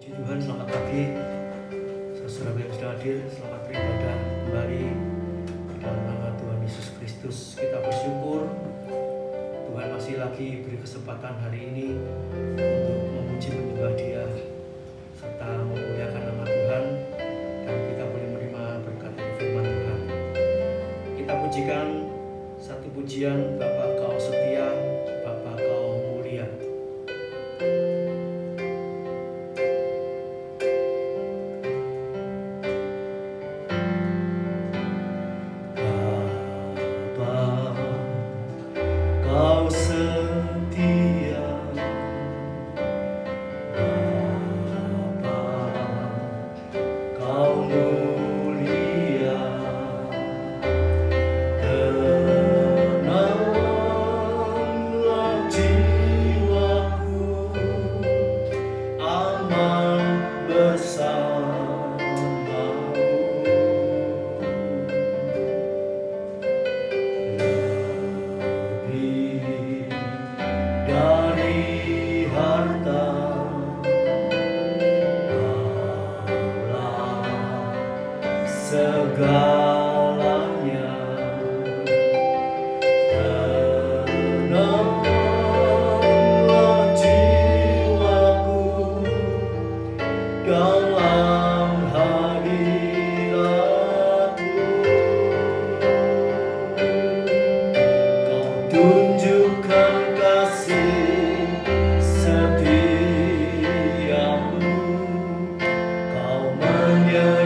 Puji Tuhan, selamat pagi saudara yang sudah hadir. Selamat beribadah kembali di dalam nama Tuhan Yesus Kristus. Kita bersyukur Tuhan masih lagi beri kesempatan hari ini untuk memuji menyembah Dia serta memuliakan nama Tuhan, dan kita boleh menerima berkat dari firman Tuhan. Kita pujikan satu pujian, Bapa Kau setia, Bapa Kau mulia. Kau setia, Bapa, Kau mulia, tenanglah jiwaku, aman bersamamu. Lebih dari harta, Kaulah segalanya. Tenanglah jiwaku dalam hadirat-Mu. Kau tunjukkan kasih setiamu, Kau menyediakan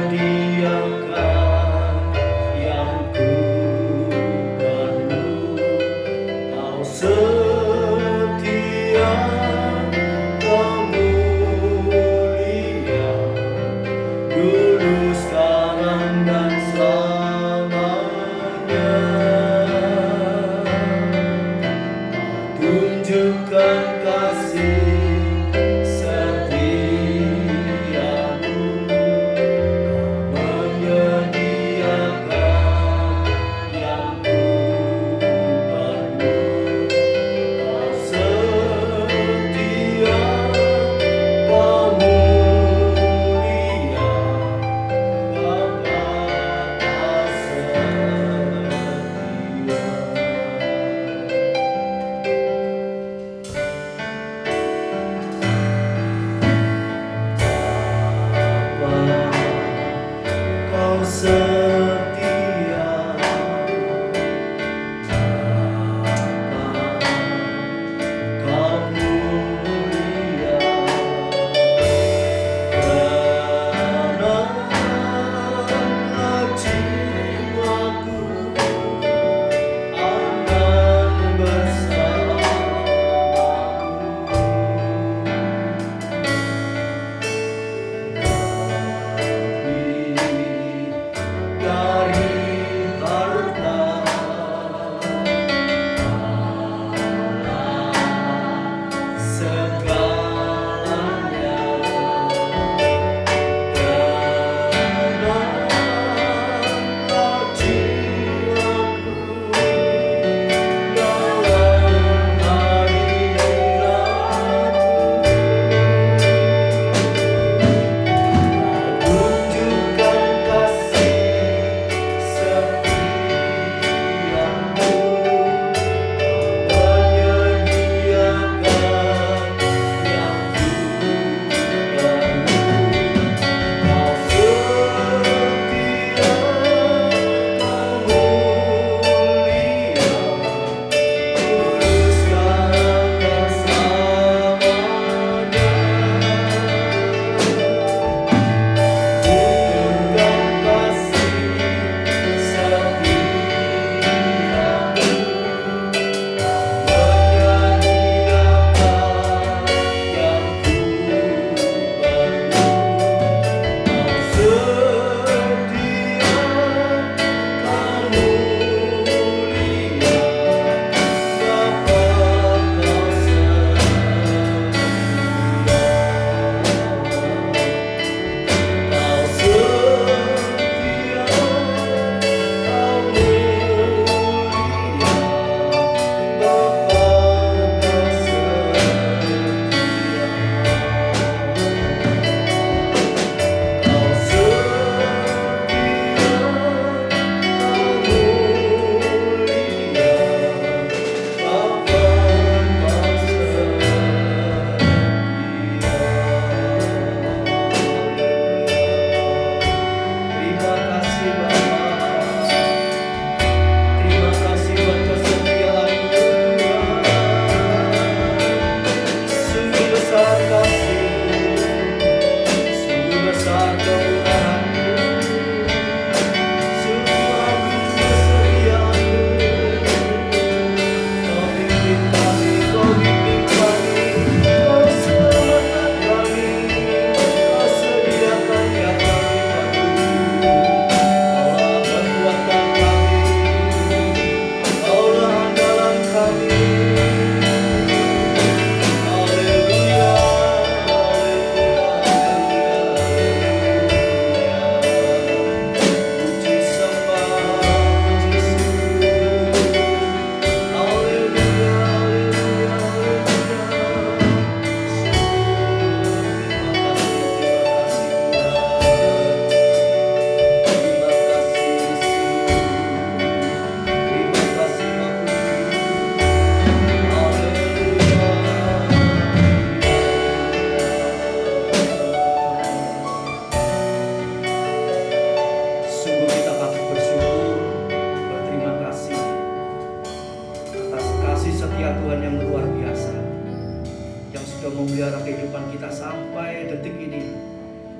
memelihara kehidupan kita sampai detik ini.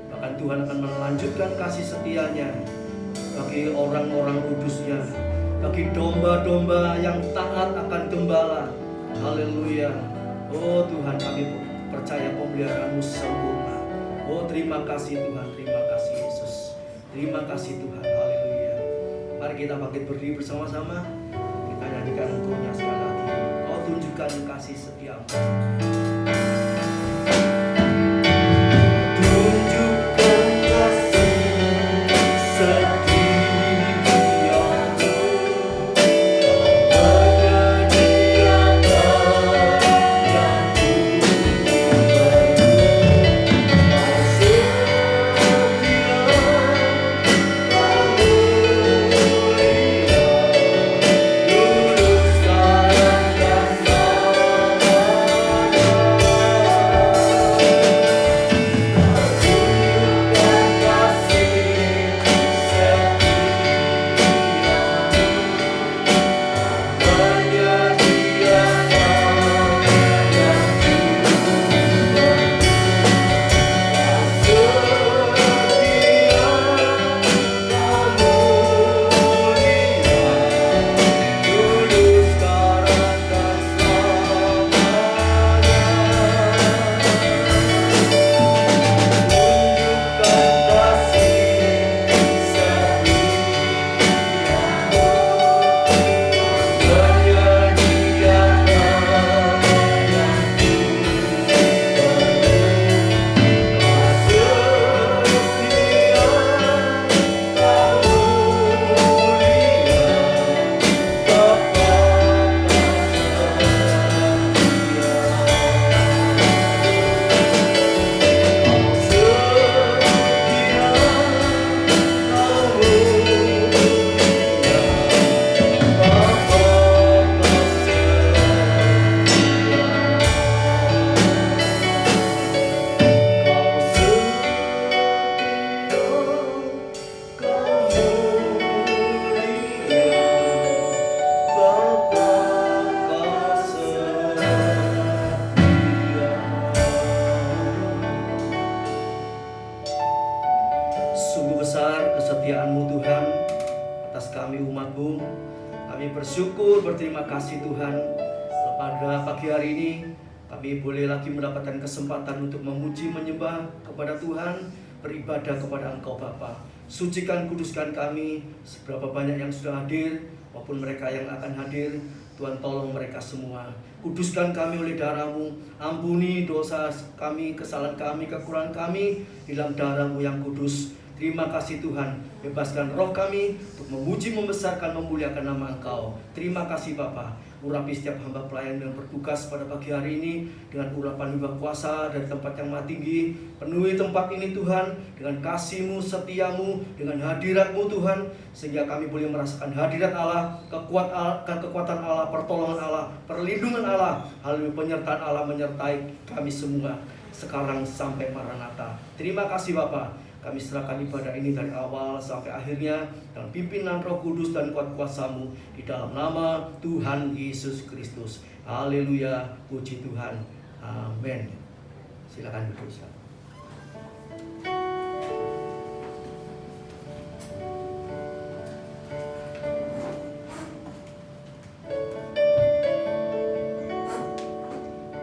Bahkan Tuhan akan melanjutkan kasih setia-Nya bagi orang-orang kudus-Nya, bagi domba-domba yang taat akan gembala. Haleluya. Oh Tuhan, kami percaya pemeliharaan-Mu sempurna. Oh terima kasih Tuhan, terima kasih Yesus. Terima kasih Tuhan, haleluya. Mari kita bangkit berdiri bersama-sama. Kita nyanyikan engkau-Nya sekali lagi. Kau tunjukkan kasih setia-Mu. Bersyukur, berterima kasih Tuhan. Pada pagi hari ini kami boleh lagi mendapatkan kesempatan untuk memuji, menyembah kepada Tuhan, beribadah kepada Engkau Bapa. Sucikan, kuduskan kami. Seberapa banyak yang sudah hadir maupun mereka yang akan hadir, Tuhan tolong mereka semua. Kuduskan kami oleh darah-Mu. Ampuni dosa kami, kesalahan kami, kekurangan kami di dalam darah-Mu yang kudus. Terima kasih Tuhan, bebaskan roh kami untuk memuji, membesarkan, memuliakan nama Engkau. Terima kasih Bapa. Urapi setiap hamba pelayan yang bertugas pada pagi hari ini dengan urapan hibah kuasa dari tempat yang maha tinggi. Penuhi tempat ini Tuhan dengan kasih-Mu, setia-Mu, dengan hadirat-Mu Tuhan, sehingga kami boleh merasakan hadirat Allah, kekuatan Allah, pertolongan Allah, perlindungan Allah, haleluya, penyertaan Allah menyertai kami semua sekarang sampai Maranatha. Terima kasih Bapa. Kami serahkan ibadah ini dari awal sampai akhirnya dalam pimpinan Roh Kudus dan kuat kuasa-Mu di dalam nama Tuhan Yesus Kristus. Haleluya, puji Tuhan. Amin. Silakan duduk.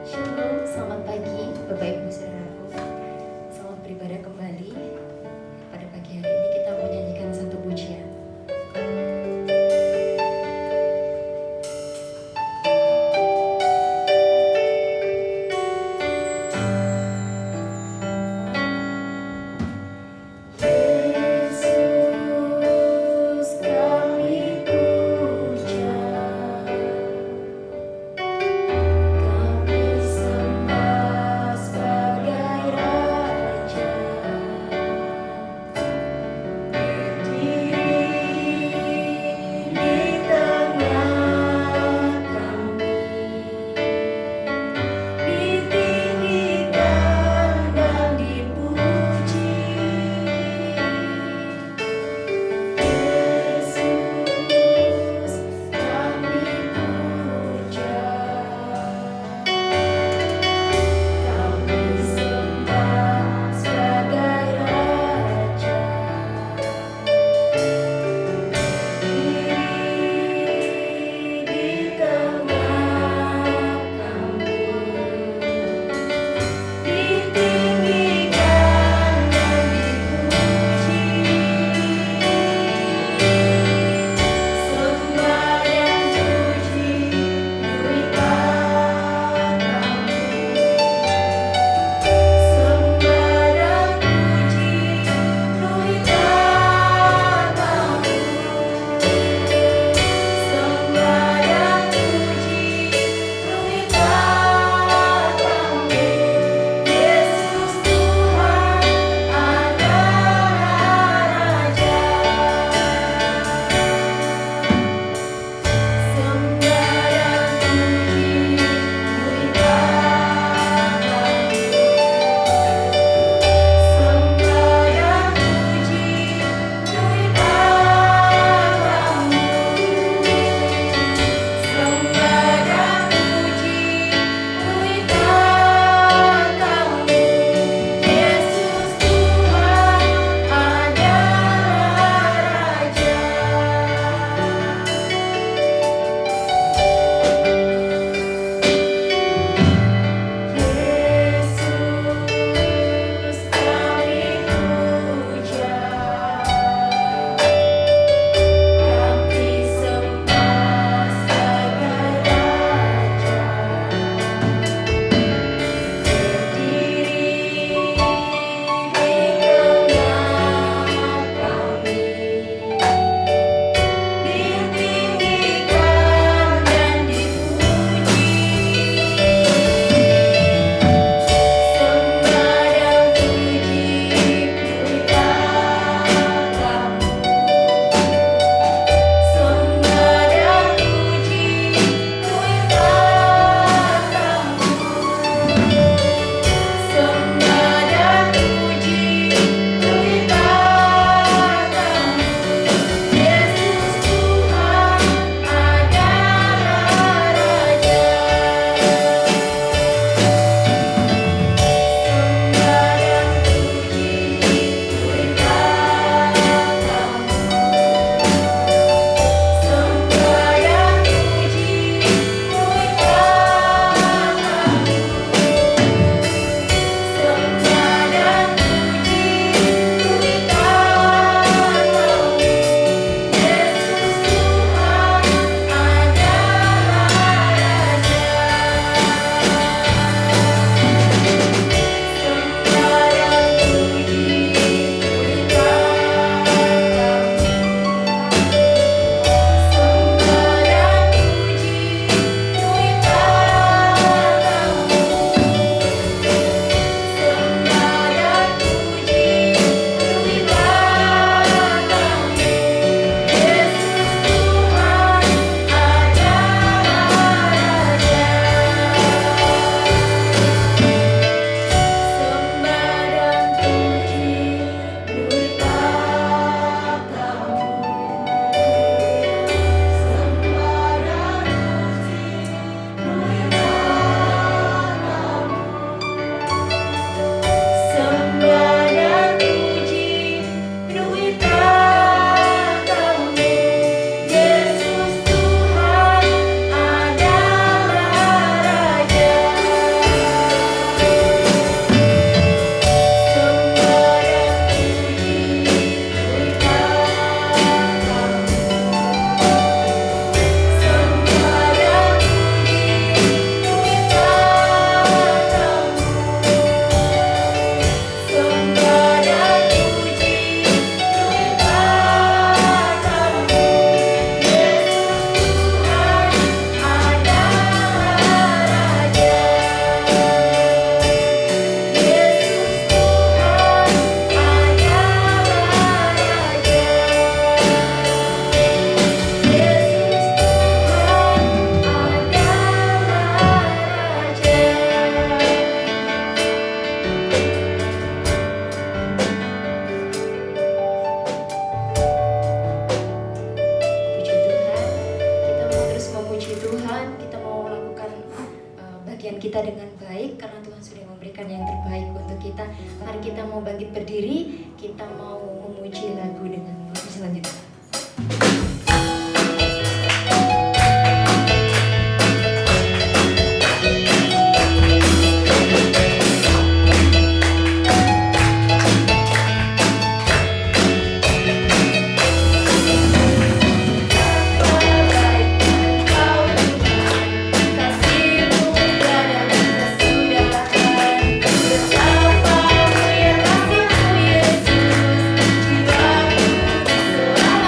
Shalom, selamat pagi Bapak Ibu Saudaraku. Selamat beribadah kembali. Pada pagi hari ini kita mau nyanyikan satu pujian. kita dengan baik karena Tuhan sudah memberikan yang terbaik untuk kita. Mari kita mau bangkit berdiri, kita mau memuji lagu dengan lagu selanjutnya. Betapa mulia kasih-Mu Yesus, jiwaku diserahkan.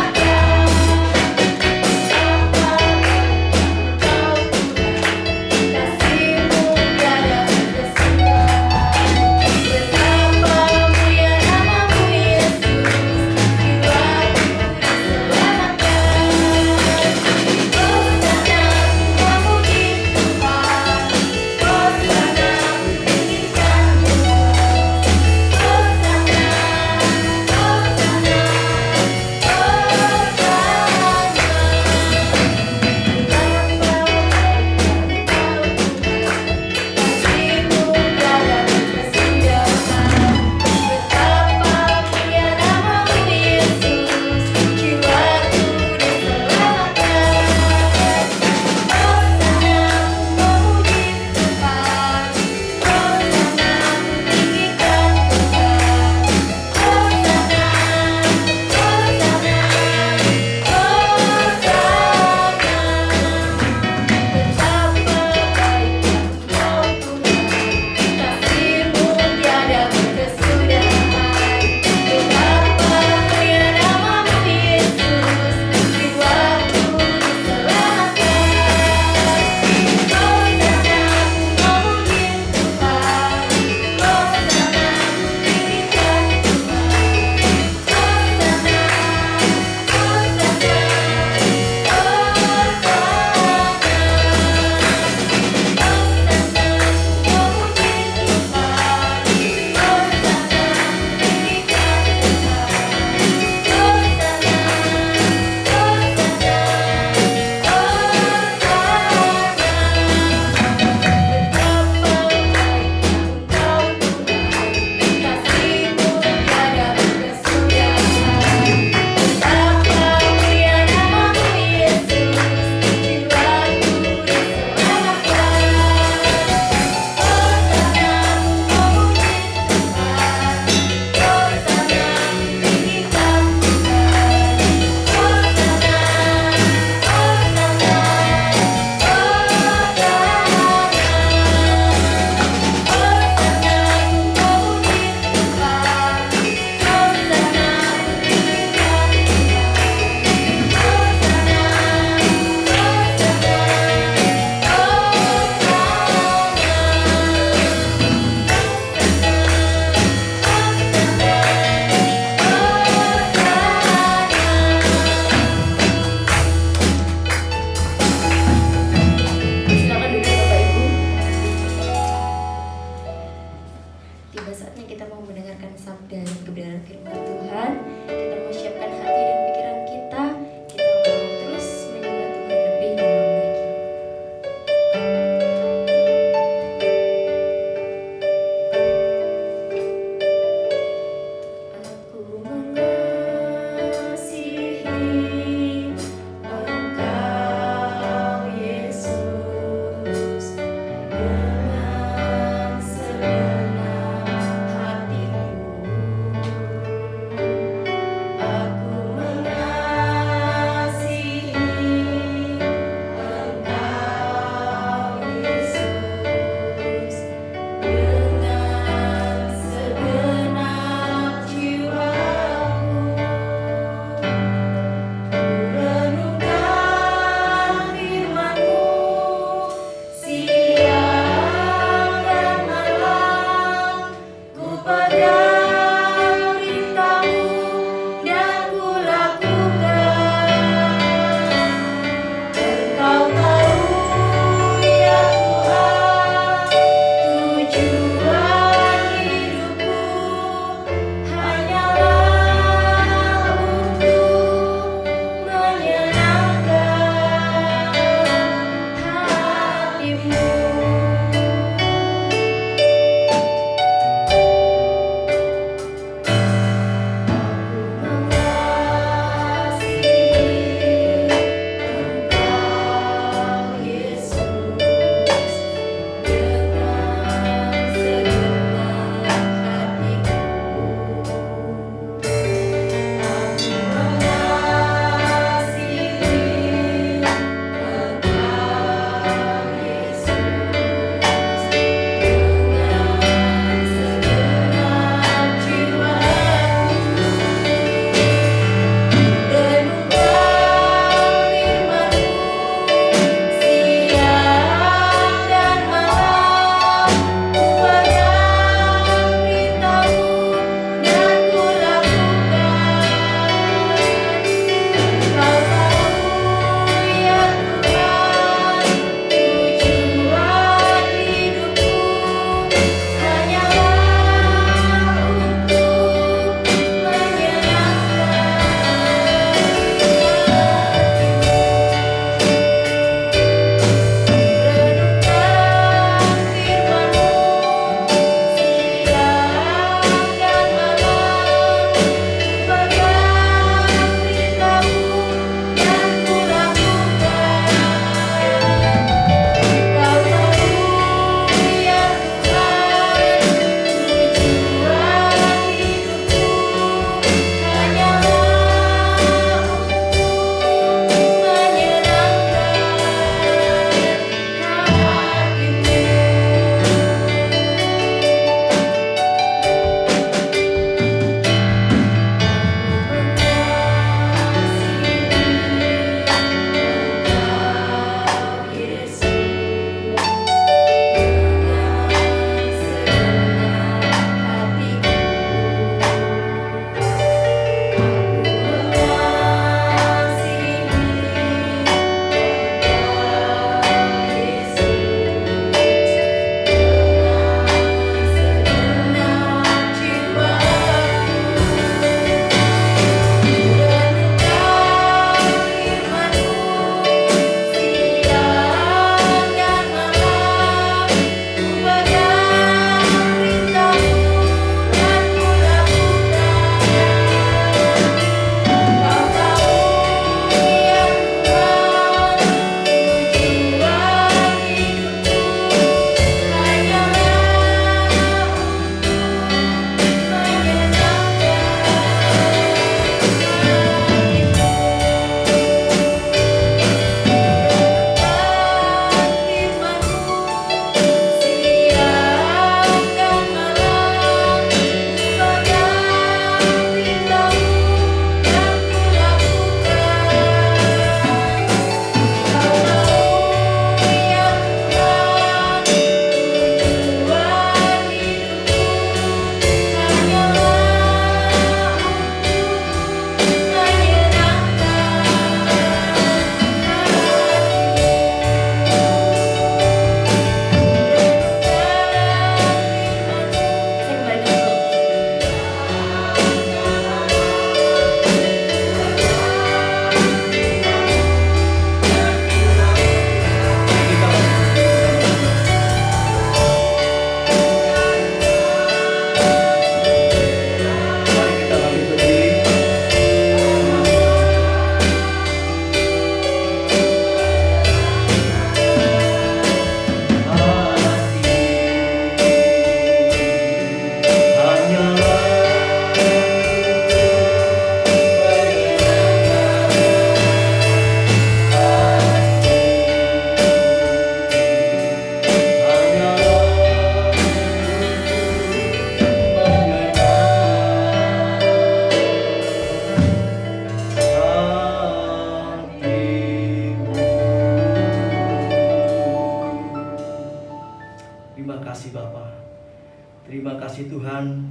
Tuhan,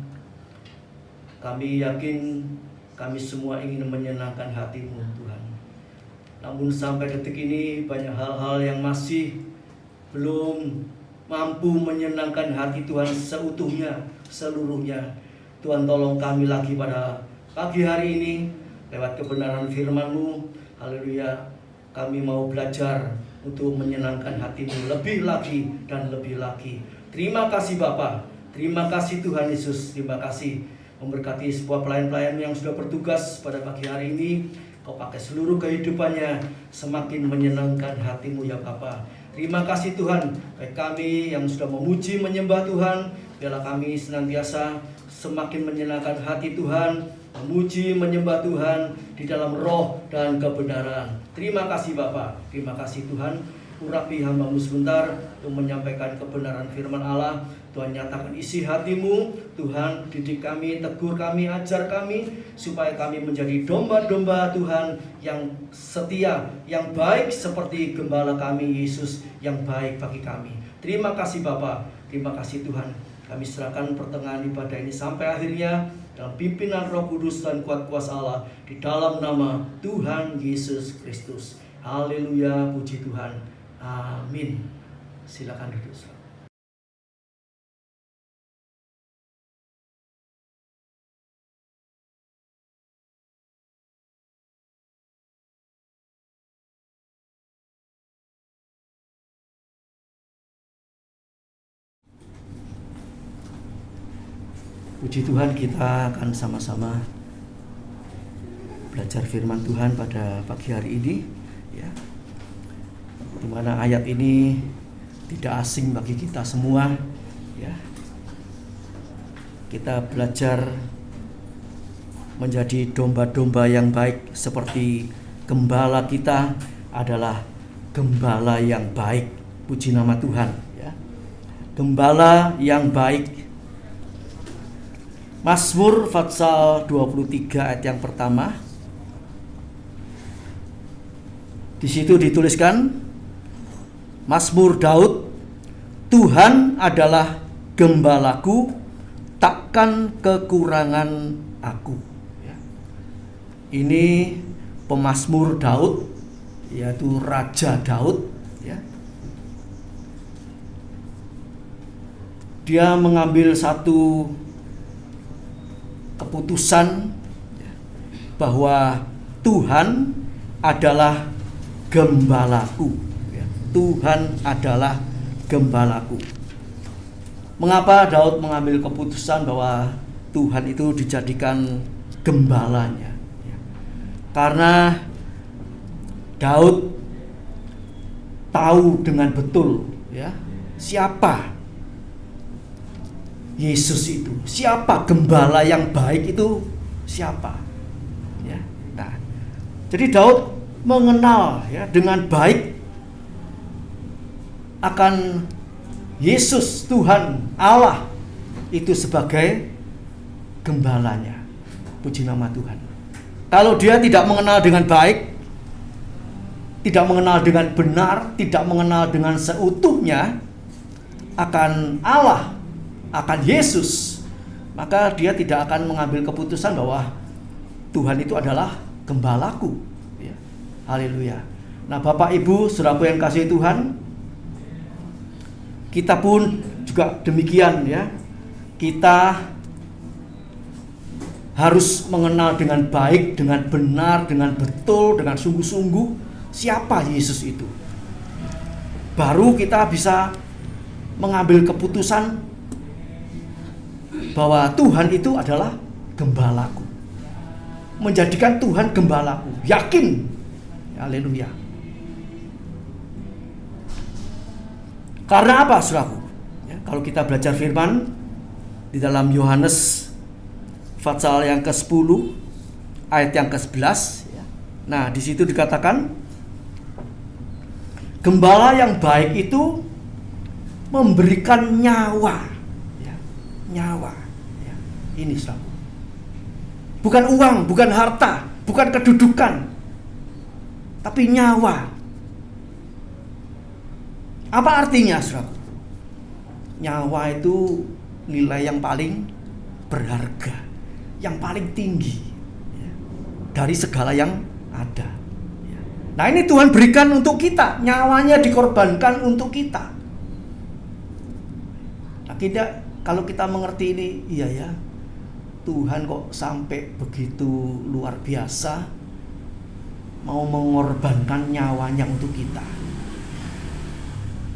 kami yakin kami semua ingin menyenangkan hati-Mu Tuhan. Namun sampai detik ini banyak hal-hal yang masih belum mampu menyenangkan hati Tuhan seutuhnya, seluruhnya. Tuhan, tolong kami lagi pada pagi hari ini lewat kebenaran firman-Mu. Haleluya. Kami mau belajar untuk menyenangkan hati-Mu lebih lagi dan lebih lagi. Terima kasih Bapa. Terima kasih Tuhan Yesus. Terima kasih memberkati sebuah pelayan-pelayan yang sudah bertugas pada pagi hari ini. Kau pakai seluruh kehidupannya semakin menyenangkan hati-Mu ya Bapa. Terima kasih Tuhan, baik kami yang sudah memuji menyembah Tuhan, biarlah kami senantiasa semakin menyenangkan hati Tuhan, memuji menyembah Tuhan di dalam roh dan kebenaran. Terima kasih Bapa, terima kasih Tuhan. Urapi hamba-Mu sebentar untuk menyampaikan kebenaran firman Allah. Tuhan, nyatakan isi hati-Mu. Tuhan, didik kami, tegur kami, ajar kami, supaya kami menjadi domba-domba Tuhan yang setia, yang baik seperti gembala kami Yesus yang baik bagi kami. Terima kasih Bapa, terima kasih Tuhan. Kami serahkan pertengahan ibadah ini sampai akhirnya dalam pimpinan Roh Kudus dan kuat kuasa Allah, di dalam nama Tuhan Yesus Kristus. Haleluya, puji Tuhan. Amin. Silakan duduk. Puji Tuhan, kita akan sama-sama belajar firman Tuhan pada pagi hari ini, ya. Di mana ayat ini tidak asing bagi kita semua, ya. Kita belajar menjadi domba-domba yang baik seperti gembala kita adalah gembala yang baik. Puji nama Tuhan, ya. Gembala yang baik. Mazmur pasal 23 ayat yang pertama. Di situ dituliskan, Mazmur Daud, Tuhan adalah gembalaku, takkan kekurangan aku. Ini pemazmur Daud, yaitu Raja Daud, ya. Dia mengambil satu keputusan bahwa Tuhan adalah gembalaku. Tuhan adalah gembalaku. Mengapa Daud mengambil keputusan bahwa Tuhan itu dijadikan gembalanya? Karena Daud tahu dengan betul, ya, siapa Yesus itu, siapa gembala yang baik itu, siapa, ya. Nah, jadi Daud mengenal, ya, dengan baik akan Yesus, Tuhan Allah itu sebagai gembalanya. Puji nama Tuhan. Kalau dia tidak mengenal dengan baik, tidak mengenal dengan benar, tidak mengenal dengan seutuhnya akan Allah, akan Yesus, maka dia tidak akan mengambil keputusan bahwa Tuhan itu adalah gembalaku, ya. Haleluya. Nah, Bapak Ibu saudaraku yang kasih Tuhan, kita pun juga demikian, ya. Kita harus mengenal dengan baik, dengan benar, dengan betul, dengan sungguh-sungguh siapa Yesus itu. Baru kita bisa mengambil keputusan bahwa Tuhan itu adalah gembalaku. Menjadikan Tuhan gembalaku. Yakin. Haleluya. Karena apa, saudaraku? Ya, kalau kita belajar firman di dalam Yohanes pasal yang ke-10 ayat yang ke-11, ya. Nah, di situ dikatakan gembala yang baik itu memberikan nyawa, ya, nyawa, ya. Ini saudaraku. Bukan uang, bukan harta, bukan kedudukan, tapi nyawa. Apa artinya, saudaraku? Nyawa itu nilai yang paling berharga, yang paling tinggi ya, dari segala yang ada. Ya. Nah ini Tuhan berikan untuk kita, nyawanya dikorbankan untuk kita. Nah kalau kita mengerti ini, iya ya, Tuhan kok sampai begitu luar biasa mau mengorbankan nyawanya untuk kita.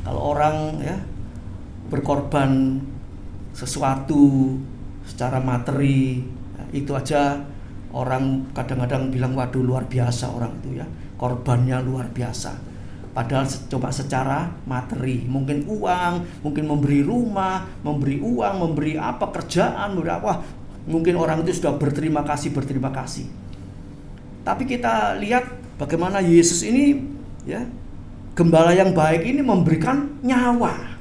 Kalau orang ya berkorban sesuatu secara materi, itu aja orang kadang-kadang bilang waduh luar biasa orang itu ya, korbannya luar biasa. Padahal coba secara materi, mungkin uang, mungkin memberi rumah, memberi uang, memberi apa kerjaan, memberi apa, mungkin orang itu sudah berterima kasih. Tapi kita lihat bagaimana Yesus ini ya, gembala yang baik ini memberikan nyawa.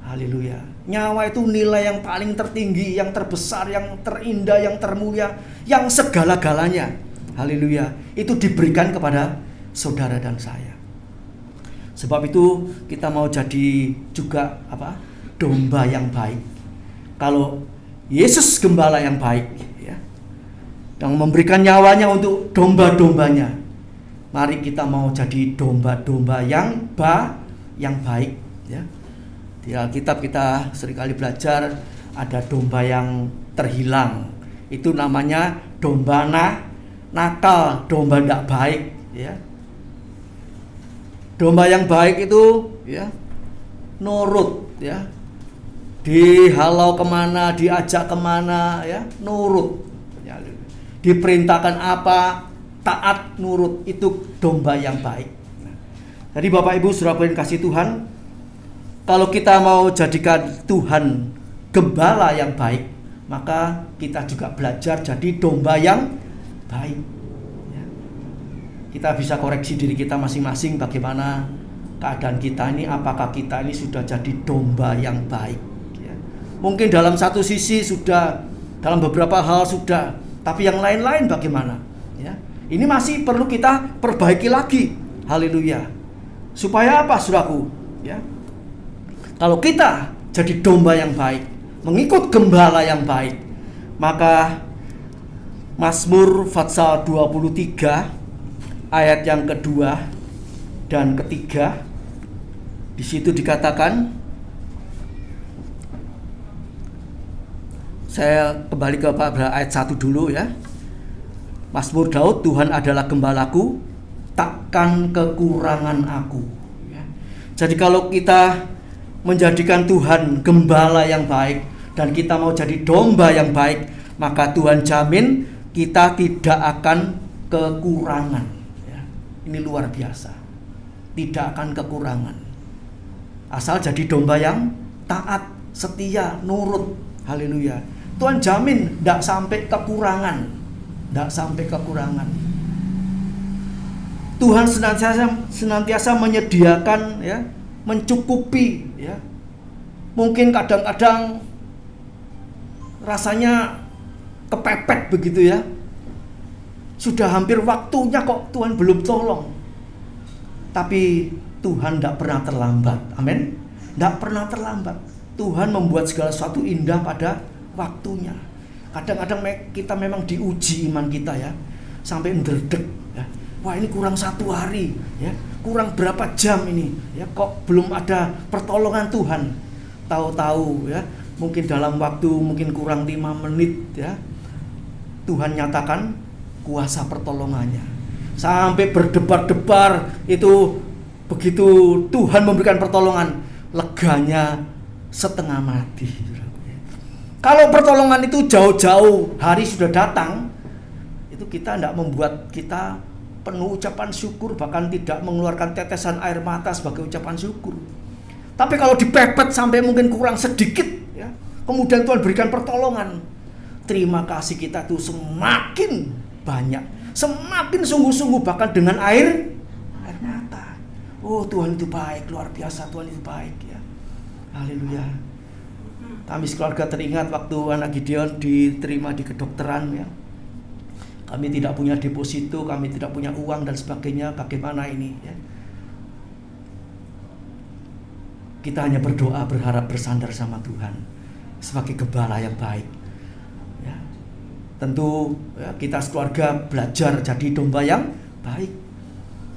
Haleluya. Nyawa itu nilai yang paling tertinggi, yang terbesar, yang terindah, yang termulia, yang segala-galanya. Haleluya. Itu diberikan kepada saudara dan saya. Sebab itu kita mau jadi juga domba yang baik. Kalau Yesus gembala yang baik ya, yang memberikan nyawanya untuk domba-dombanya, mari kita mau jadi domba-domba yang baik ya. Di Alkitab kita seringkali belajar ada domba yang terhilang. Itu namanya domba nakal, domba tidak baik ya. Domba yang baik itu ya nurut ya. Dihalau kemana, diajak kemana ya, nurut ya. Diperintahkan apa, taat, nurut. Itu domba yang baik. Jadi Bapak Ibu Saudara yang kasih Tuhan, kalau kita mau jadikan Tuhan gembala yang baik, maka kita juga belajar jadi domba yang baik ya. Kita bisa koreksi diri kita masing-masing bagaimana keadaan kita ini, apakah kita ini sudah jadi domba yang baik ya. Mungkin dalam satu sisi sudah, dalam beberapa hal sudah, tapi yang lain-lain bagaimana ya. Ini masih perlu kita perbaiki lagi. Haleluya. Supaya apa saudaraku ya? Kalau kita jadi domba yang baik, mengikut gembala yang baik, maka Mazmur pasal 23 ayat yang kedua dan ketiga, di situ dikatakan, saya kembali ke ayat 1 dulu ya. Mazmur Daud, Tuhan adalah gembalaku, takkan kekurangan aku ya. Jadi kalau kita menjadikan Tuhan gembala yang baik dan kita mau jadi domba yang baik, maka Tuhan jamin kita tidak akan kekurangan ya. Ini luar biasa, tidak akan kekurangan asal jadi domba yang taat, setia, nurut. Haleluya. Tuhan jamin tidak sampai kekurangan, tidak sampai kekurangan. Tuhan senantiasa menyediakan ya, mencukupi ya. Mungkin kadang-kadang rasanya kepepet begitu ya. Sudah hampir waktunya kok Tuhan belum tolong. Tapi Tuhan tidak pernah terlambat. Amin. Tidak pernah terlambat. Tuhan membuat segala sesuatu indah pada waktunya. Kadang-kadang kita memang diuji iman kita ya, sampai menderdek ya. Wah ini kurang 1 hari ya, kurang berapa jam ini ya, kok belum ada pertolongan Tuhan. Tahu-tahu ya, mungkin dalam waktu mungkin kurang 5 menit ya, Tuhan nyatakan kuasa pertolongannya. Sampai berdebar-debar itu, begitu Tuhan memberikan pertolongan, leganya setengah mati. Kalau pertolongan itu jauh-jauh hari sudah datang, itu kita tidak membuat kita penuh ucapan syukur, bahkan tidak mengeluarkan tetesan air mata sebagai ucapan syukur. Tapi kalau dipepet sampai mungkin kurang sedikit ya, kemudian Tuhan berikan pertolongan, terima kasih kita tuh semakin banyak, semakin sungguh-sungguh, bahkan dengan air mata. Oh Tuhan itu baik, luar biasa, Tuhan itu baik ya. Haleluya. Kami sekeluarga teringat waktu anak Gideon diterima di kedokteran ya. Kami tidak punya deposito, kami tidak punya uang dan sebagainya. Bagaimana ini ya? Kita hanya berdoa, berharap, bersandar sama Tuhan. sebagai gembala yang baik. Ya. Tentu ya, kita sekeluarga belajar jadi domba yang baik.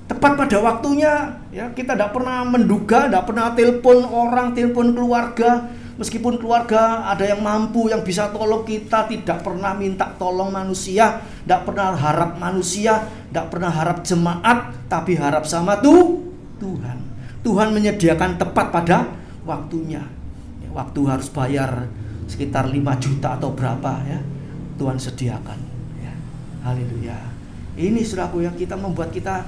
Tepat pada waktunya, ya, kita tidak pernah menduga, tidak pernah telepon orang, telepon keluarga. Meskipun keluarga ada yang mampu, yang bisa tolong kita, tidak pernah minta tolong manusia, tidak pernah harap manusia, tidak pernah harap jemaat, tapi harap sama Tuhan. Tuhan menyediakan tepat pada waktunya. Waktu harus bayar sekitar 5 juta atau berapa, ya, Tuhan sediakan. Ya. Haleluya. Ini saudaraku yang kita membuat kita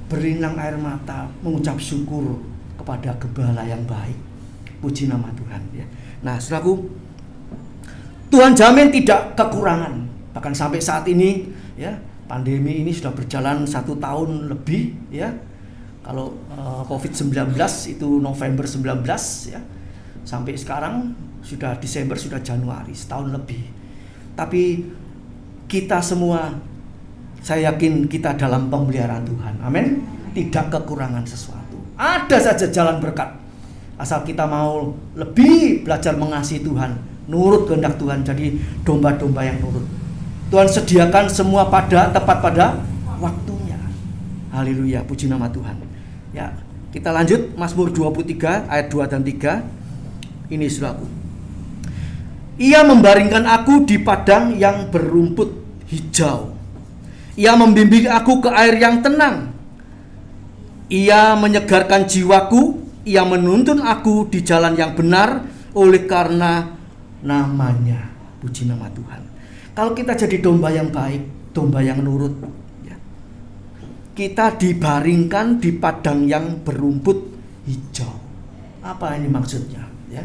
berlinang air mata, mengucap syukur kepada Gembala yang baik. Puji nama Tuhan, ya. Nah, saudaraku, Tuhan jamin tidak kekurangan. Bahkan sampai saat ini, ya, pandemi ini sudah berjalan 1 tahun lebih, ya. Kalau COVID-19 itu November 19, ya. Sampai sekarang sudah Desember, sudah Januari, setahun lebih. Tapi kita semua, saya yakin kita dalam pemeliharaan Tuhan. Amin. Tidak kekurangan sesuatu. Ada saja jalan berkat. Asal kita mau lebih belajar mengasihi Tuhan, nurut kehendak Tuhan, jadi domba-domba yang nurut. Tuhan sediakan semua tepat pada waktunya. Haleluya, puji nama Tuhan. Ya, kita lanjut Mazmur 23 ayat 2 dan 3. Ini saudaraku. Ia membaringkan aku di padang yang berumput hijau. Ia membimbing aku ke air yang tenang. Ia menyegarkan jiwaku. Ia menuntun aku di jalan yang benar oleh karena namanya. Puji nama Tuhan. Kalau kita jadi domba yang baik, domba yang nurut, ya, kita dibaringkan di padang yang berumput hijau. Apa ini maksudnya? Ya,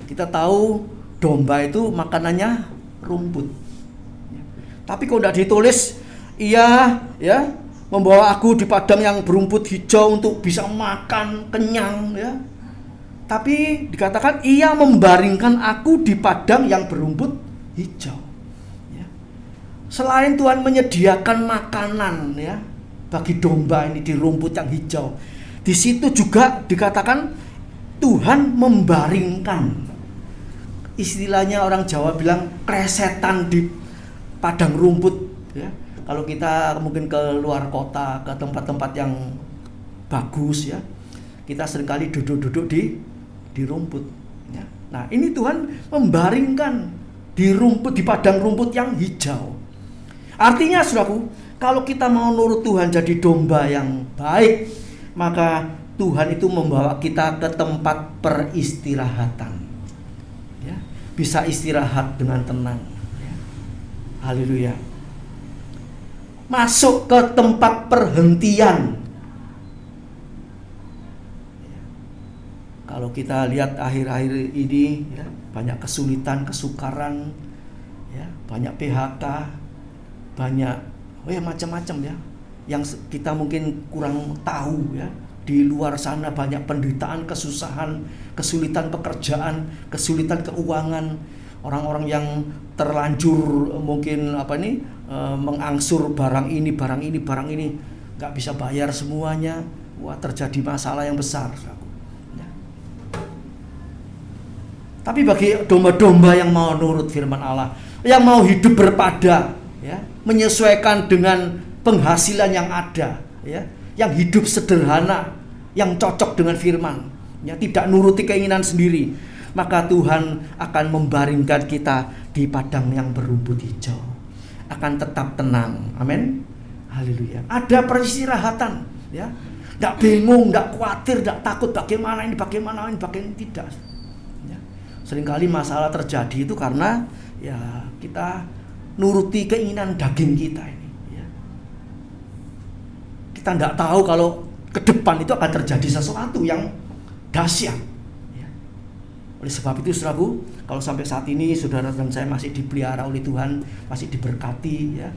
kita tahu domba itu makanannya rumput. Ya. Tapi kalau tidak ditulis, ia, ya, membawa aku di padang yang berumput hijau untuk bisa makan kenyang, ya. Tapi dikatakan ia membaringkan aku di padang yang berumput hijau. Ya. Selain Tuhan menyediakan makanan, ya, bagi domba ini di rumput yang hijau, di situ juga dikatakan Tuhan membaringkan. Istilahnya orang Jawa bilang kresetan di padang rumput, ya. Kalau kita mungkin ke luar kota, ke tempat-tempat yang bagus, ya, kita seringkali duduk-duduk di rumput, ya. Nah, ini Tuhan membaringkan di rumput, di padang rumput yang hijau. Artinya, saudaraku, kalau kita mau nurut Tuhan jadi domba yang baik, maka Tuhan itu membawa kita ke tempat peristirahatan, ya. Bisa istirahat dengan tenang, ya. Haleluya. Masuk ke tempat perhentian. Kalau kita lihat akhir-akhir ini, ya, banyak kesulitan, kesukaran, ya, banyak PHK, banyak macam-macam, ya, yang kita mungkin kurang tahu, ya. Di luar sana banyak penderitaan, kesusahan, kesulitan pekerjaan, kesulitan keuangan, orang-orang yang terlanjur mungkin mengangsur barang ini, nggak bisa bayar semuanya. Wah, terjadi masalah yang besar. Ya. Tapi bagi domba-domba yang mau nurut firman Allah, yang mau hidup berpada, ya, menyesuaikan dengan penghasilan yang ada, ya, yang hidup sederhana, yang cocok dengan firman, ya, tidak nuruti keinginan sendiri, maka Tuhan akan membaringkan kita di padang yang berumput hijau, akan tetap tenang. Amin. Haleluya. Ada peristirahatan, ya. Tidak bingung, tidak khawatir, tidak takut bagaimana ini, tidak. Ya. Seringkali masalah terjadi itu karena, ya, kita nuruti keinginan daging kita ini, ya. Kita tidak tahu kalau ke depan itu akan terjadi sesuatu yang dahsyat. Ya. Oleh sebab itu, saudaraku, kalau sampai saat ini saudara dan saya masih dipelihara oleh Tuhan, masih diberkati, ya,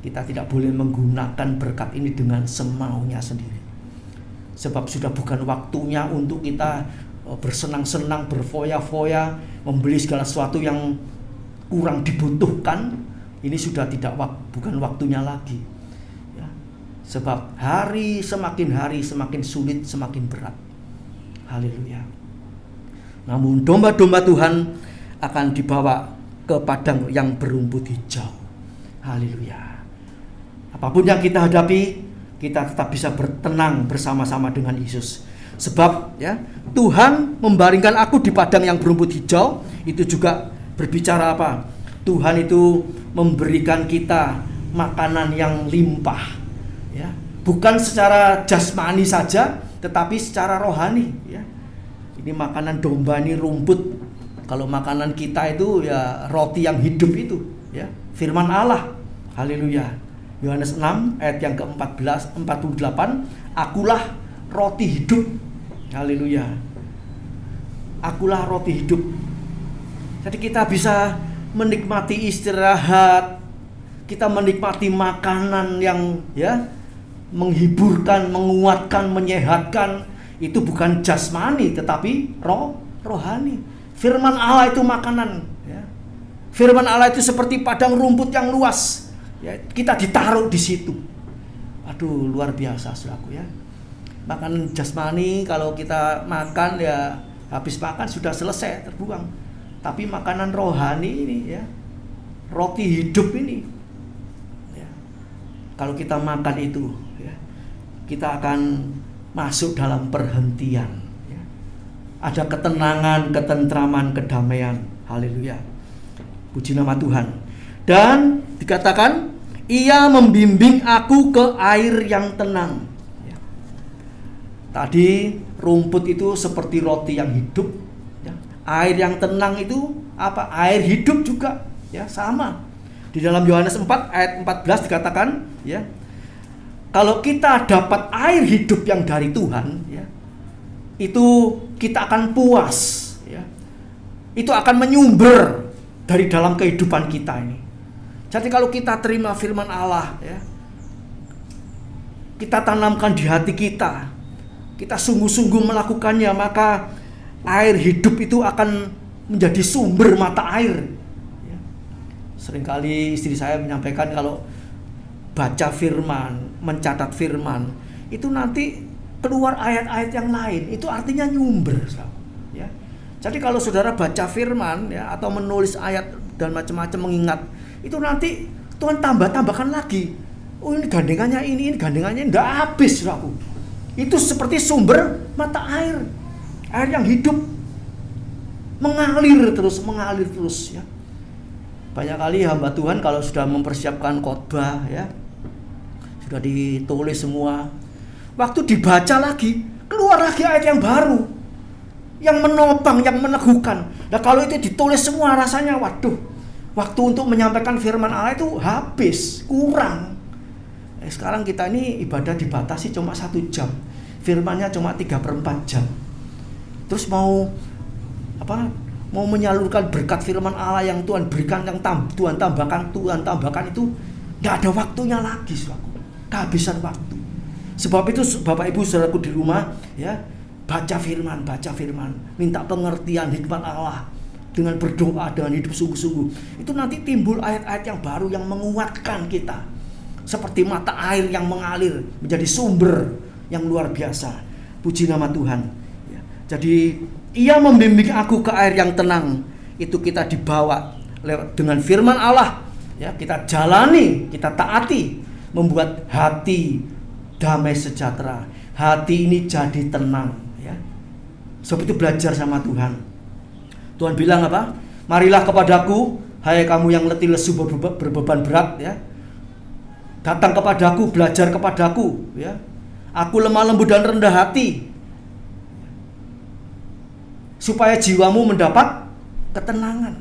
kita tidak boleh menggunakan berkat ini dengan semaunya sendiri. Sebab sudah bukan waktunya untuk kita bersenang-senang, berfoya-foya, membeli segala sesuatu yang kurang dibutuhkan. Ini sudah bukan waktunya lagi. Ya. Sebab hari semakin sulit, semakin berat. Haleluya. Namun domba-domba Tuhan akan dibawa ke padang yang berumput hijau. Haleluya. Apapun yang kita hadapi, kita tetap bisa bertenang bersama-sama dengan Yesus. Sebab ya, Tuhan membaringkan aku di padang yang berumput hijau. Itu juga berbicara apa? Tuhan itu memberikan kita makanan yang limpah, ya. Bukan secara jasmani saja, tetapi secara rohani, ya. Ini makanan domba, ini rumput. Kalau makanan kita itu ya roti yang hidup itu, ya, firman Allah. Haleluya. Yohanes 6 ayat yang ke-14 48, akulah roti hidup. Haleluya. Akulah roti hidup. Jadi kita bisa menikmati istirahat, kita menikmati makanan yang ya menghiburkan, menguatkan, menyehatkan. Itu bukan jasmani tetapi rohani. Firman Allah itu makanan, ya. Firman Allah itu seperti padang rumput yang luas, ya, kita ditaruh di situ. Aduh, luar biasa saudaraku, ya. Makanan jasmani kalau kita makan ya habis makan sudah selesai, terbuang. Tapi makanan rohani ini, ya, roti hidup ini, ya, kalau kita makan itu, ya, kita akan masuk dalam perhentian, ya. Ada ketenangan, ketentraman, kedamaian. Haleluya. Puji nama Tuhan. Dan dikatakan, ia membimbing aku ke air yang tenang. Ya. Tadi rumput itu seperti roti yang hidup, ya. Air yang tenang itu apa? Air hidup juga, ya, sama. Di dalam Yohanes 4 ayat 14 dikatakan, ya, kalau kita dapat air hidup yang dari Tuhan, ya, itu kita akan puas, ya. Itu akan menyumber dari dalam kehidupan kita ini. Jadi kalau kita terima firman Allah, ya, kita tanamkan di hati kita, kita sungguh-sungguh melakukannya, maka air hidup itu akan menjadi sumber mata air, ya. Seringkali istri saya menyampaikan kalau baca firman, mencatat firman, itu nanti keluar ayat-ayat yang lain, itu artinya nyumber, ya. Jadi kalau saudara baca firman, ya, atau menulis ayat dan macam-macam mengingat, itu nanti Tuhan tambahkan lagi. Oh, ini gandengannya ini gandengannya nggak habis, saudaraku. Itu seperti sumber mata air, air yang hidup, mengalir terus, ya. Banyak kali hamba Tuhan kalau sudah mempersiapkan khotbah, ya, sudah ditulis semua, waktu dibaca lagi, keluar lagi ayat yang baru, yang menopang, yang meneguhkan. Nah, kalau itu ditulis semua, rasanya waduh, waktu untuk menyampaikan firman Allah itu habis, kurang. Sekarang kita ini ibadah dibatasi cuma 1 jam, firmannya cuma 3/4 jam. Terus mau menyalurkan berkat firman Allah yang Tuhan berikan, yang Tuhan tambahkan itu tidak ada waktunya lagi, saudaraku. Kehabisan waktu. Sebab itu Bapak Ibu saudaraku di rumah, ya, baca firman, minta pengertian hikmat Allah dengan berdoa, dengan hidup sungguh-sungguh. Itu nanti timbul ayat-ayat yang baru yang menguatkan kita. Seperti mata air yang mengalir menjadi sumber yang luar biasa. Puji nama Tuhan, ya. Jadi ia membimbing aku ke air yang tenang. Itu kita dibawa lewat dengan firman Allah, ya, kita jalani, kita taati, membuat hati damai sejahtera. Hati ini jadi tenang, ya. Sebab itu belajar sama Tuhan. Tuhan bilang apa? Marilah kepadaku, hai kamu yang letih lesu berbeban berat, ya. Datang kepadaku, belajar kepadaku, ya. Aku lemah lembut dan rendah hati, supaya jiwamu mendapat ketenangan,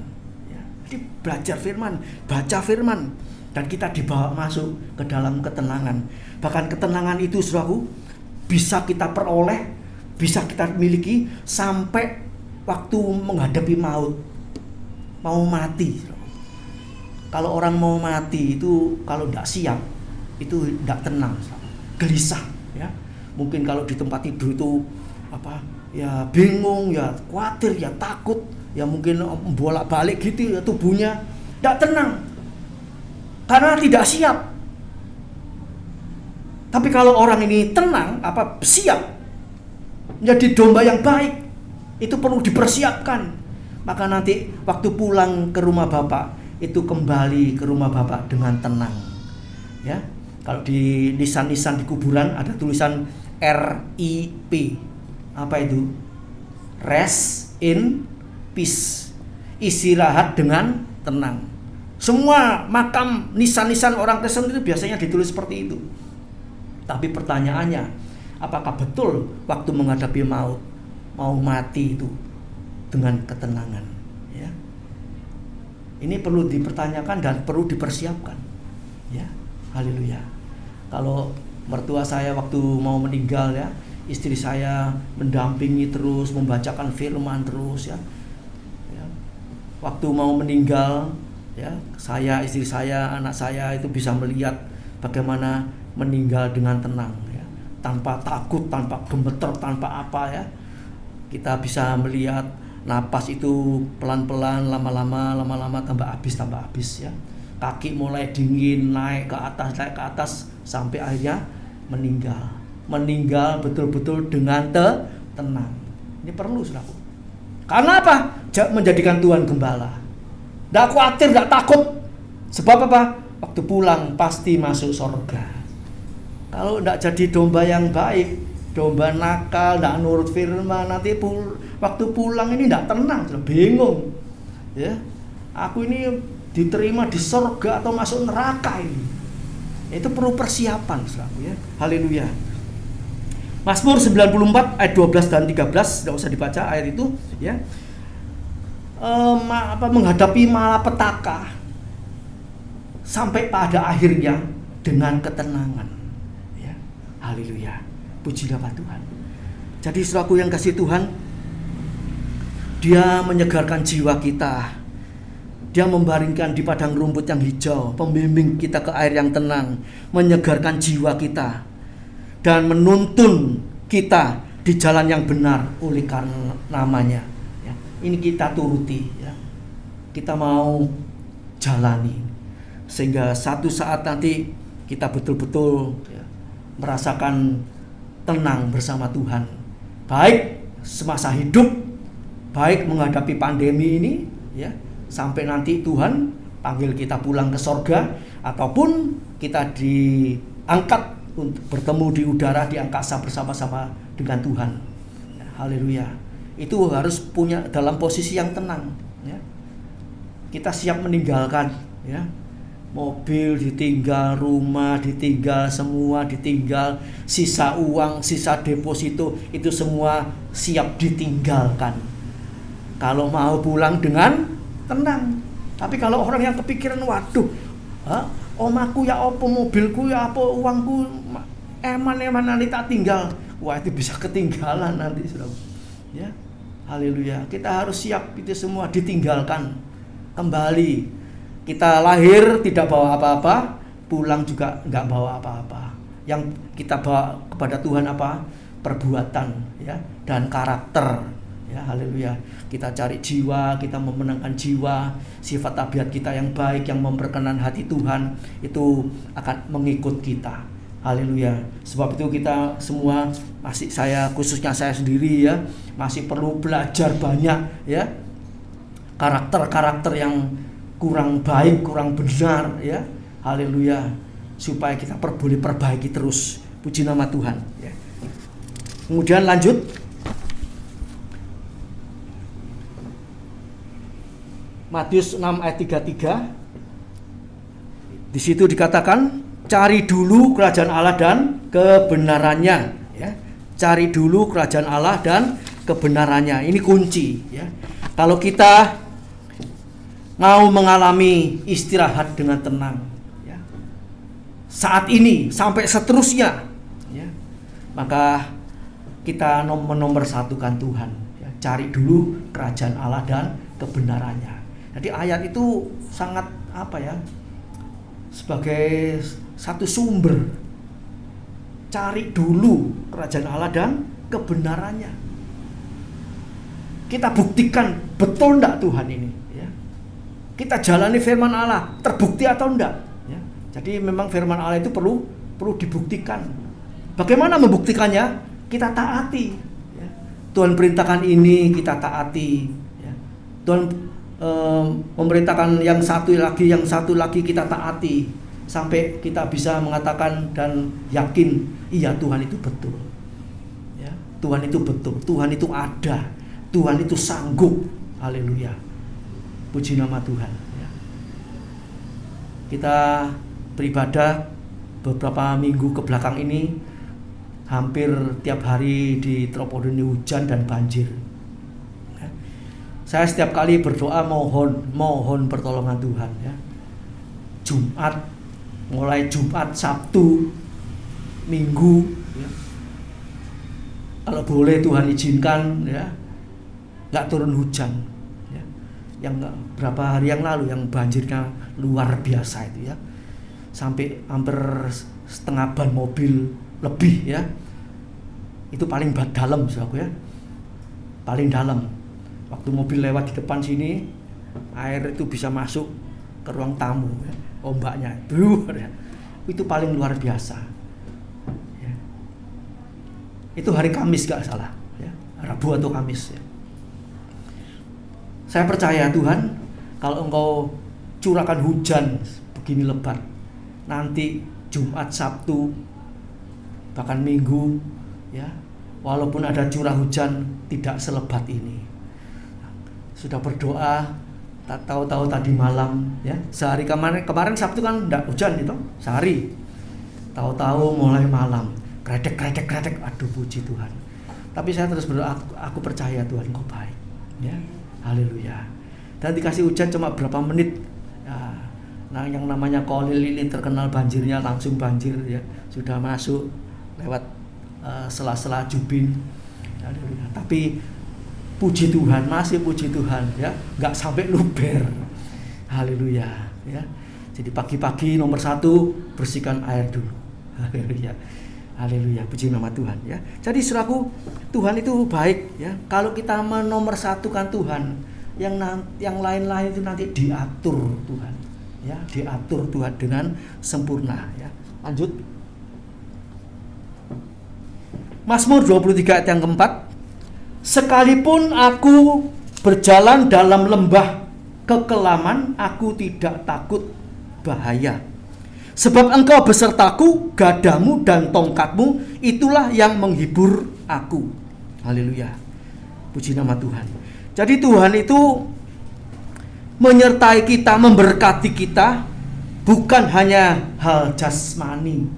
ya. Jadi belajar firman, baca firman, dan kita dibawa masuk ke dalam ketenangan. Bahkan ketenangan itu, saudaraku, bisa kita peroleh, bisa kita miliki sampai waktu menghadapi maut, mau mati. Kalau orang mau mati itu kalau tidak siap, itu tidak tenang, gelisah, ya. Mungkin kalau di tempat tidur itu ya bingung, ya khawatir, ya takut, ya mungkin bolak-balik gitu, ya tubuhnya tidak tenang karena tidak siap. Tapi kalau orang ini tenang, siap menjadi domba yang baik, itu perlu dipersiapkan. maka nanti waktu pulang ke rumah Bapak itu kembali ke rumah Bapak dengan tenang. Ya, kalau di nisan-nisan di kuburan ada tulisan RIP. Apa itu? Rest in peace. Istirahat dengan tenang. Semua makam nisan-nisan orang Kristen itu biasanya ditulis seperti itu. Tapi pertanyaannya, apakah betul waktu menghadapi maut, mau mati itu dengan ketenangan? Ya. Ini perlu dipertanyakan dan perlu dipersiapkan. Ya, haleluya. Kalau mertua saya waktu mau meninggal ya, istri saya mendampingi terus, membacakan firman terus ya. Waktu mau meninggal ya, saya, istri saya, anak saya itu bisa melihat bagaimana meninggal dengan tenang ya, tanpa takut, tanpa gemeter, tanpa apa ya. Kita bisa melihat napas itu pelan-pelan, lama-lama tambah habis ya. Kaki mulai dingin, naik ke atas sampai akhirnya meninggal betul-betul dengan tenang. Ini perlu, saudaraku. Karena apa? Menjadikan Tuhan gembala. Tidak khawatir, tidak takut. Sebab apa? Waktu pulang pasti masuk surga. Kalau tidak jadi domba yang baik, domba nakal, tidak nurut firman, nanti waktu pulang ini tidak tenang, bingung. Ya, aku ini diterima di surga atau masuk neraka ini? Itu perlu persiapan, saudaraku ya. Haleluya. Mazmur 94 ayat 12 dan 13, tidak usah dibaca ayat itu ya. Menghadapi malapetaka sampai pada akhirnya dengan ketenangan ya. Haleluya. Puji nama Tuhan. Jadi saudaraku yang kasih Tuhan, Dia menyegarkan jiwa kita. Dia membaringkan di padang rumput yang hijau, membimbing kita ke air yang tenang, menyegarkan jiwa kita dan menuntun kita di jalan yang benar oleh karena namanya ya. Ini kita turuti ya. Kita mau jalani sehingga satu saat nanti kita betul-betul ya, merasakan tenang bersama Tuhan, baik semasa hidup, baik menghadapi pandemi ini ya, sampai nanti Tuhan panggil kita pulang ke sorga, ataupun kita diangkat untuk bertemu di udara, di angkasa bersama-sama dengan Tuhan. Ya, haleluya. Itu harus punya dalam posisi yang tenang ya. Kita siap meninggalkan ya. Mobil ditinggal, rumah ditinggal, semua ditinggal, sisa uang, sisa deposito itu semua siap ditinggalkan. Kalau mau pulang dengan tenang. Tapi kalau orang yang kepikiran, waduh, omaku ya apa, mobilku ya apa, uangku eman nanti tak tinggal. Wah, itu bisa ketinggalan nanti, saudara. Ya. Haleluya. Kita harus siap itu semua ditinggalkan. Kembali. Kita lahir tidak bawa apa-apa, pulang juga enggak bawa apa-apa. Yang kita bawa kepada Tuhan apa? Perbuatan ya, dan karakter. Ya, haleluya. Kita cari jiwa, kita memenangkan jiwa, sifat tabiat kita yang baik, yang memperkenan hati Tuhan, itu akan mengikut kita. Haleluya. Sebab itu kita semua, khususnya saya sendiri ya, masih perlu belajar banyak ya. Karakter-karakter yang kurang baik, kurang benar ya. Haleluya. Supaya kita boleh perbaiki terus. Puji nama Tuhan ya. Kemudian lanjut. Matius 6 ayat 33. Di situ dikatakan, cari dulu kerajaan Allah dan kebenarannya ya. Cari dulu kerajaan Allah dan kebenarannya. Ini kunci ya. Kalau kita mau mengalami istirahat dengan tenang ya, saat ini sampai seterusnya ya, maka kita menomorsatukan Tuhan ya. Cari dulu kerajaan Allah dan kebenarannya. Jadi ayat itu sangat sebagai satu sumber. Cari dulu kerajaan Allah dan kebenarannya. Kita buktikan betul enggak Tuhan ini ya. Kita jalani firman Allah, terbukti atau enggak ya. Jadi memang firman Allah itu perlu dibuktikan. Bagaimana membuktikannya? Kita taati ya. Tuhan perintahkan ini, kita taati ya. Tuhan memerintahkan yang satu lagi kita taati sampai kita bisa mengatakan dan yakin, iya Tuhan itu betul. Ya, Tuhan itu betul, Tuhan itu ada, Tuhan itu sanggup. Haleluya. Puji nama Tuhan. Ya. Kita beribadah beberapa minggu ke belakang ini hampir tiap hari di Tropodoni hujan dan banjir. Saya setiap kali berdoa mohon pertolongan Tuhan, ya. Mulai Jumat, Sabtu, Minggu, ya. Kalau boleh Tuhan izinkan, ya, nggak turun hujan, ya. Yang berapa hari yang lalu yang banjirnya luar biasa itu, ya, sampai hampir setengah ban mobil lebih, ya. Itu paling dalam, saudaraku, ya, paling dalam. Waktu mobil lewat di depan sini, air itu bisa masuk ke ruang tamu, ya. Ombaknya ya. Itu paling luar biasa, ya. Itu hari Kamis gak salah, ya. Rabu atau Kamis, ya. Saya percaya Tuhan, kalau Engkau curahkan hujan begini lebat, nanti Jumat, Sabtu, bahkan Minggu, ya, walaupun ada curah hujan tidak selebat ini. Sudah berdoa, tak tahu-tahu tadi malam, ya, sehari kemarin Sabtu kan enggak hujan itu, sehari. Tahu-tahu mulai malam, kredek, aduh puji Tuhan. Tapi saya terus berdoa, aku percaya Tuhan Engkau baik, ya, haleluya. Dan dikasih hujan cuma berapa menit, ya. Nah yang namanya Kolil ini terkenal banjirnya langsung banjir, ya, sudah masuk lewat sela-sela Jubin, haleluya. Tapi puji Tuhan, masih puji Tuhan, ya, nggak sampai luber, haleluya, ya. Jadi pagi-pagi nomor 1 bersihkan air dulu, haleluya, haleluya, puji nama Tuhan, ya. Jadi saudaraku, Tuhan itu baik, ya. Kalau kita menomor satukan Tuhan, yang lain-lain itu nanti diatur Tuhan, ya, diatur Tuhan dengan sempurna, ya. Lanjut. Mazmur 23 ayat yang keempat. Sekalipun aku berjalan dalam lembah kekelaman, aku tidak takut bahaya. Sebab Engkau besertaku, gadamu dan tongkatmu, itulah yang menghibur aku. Haleluya. Puji nama Tuhan. Jadi Tuhan itu menyertai kita, memberkati kita, bukan hanya hal jasmani,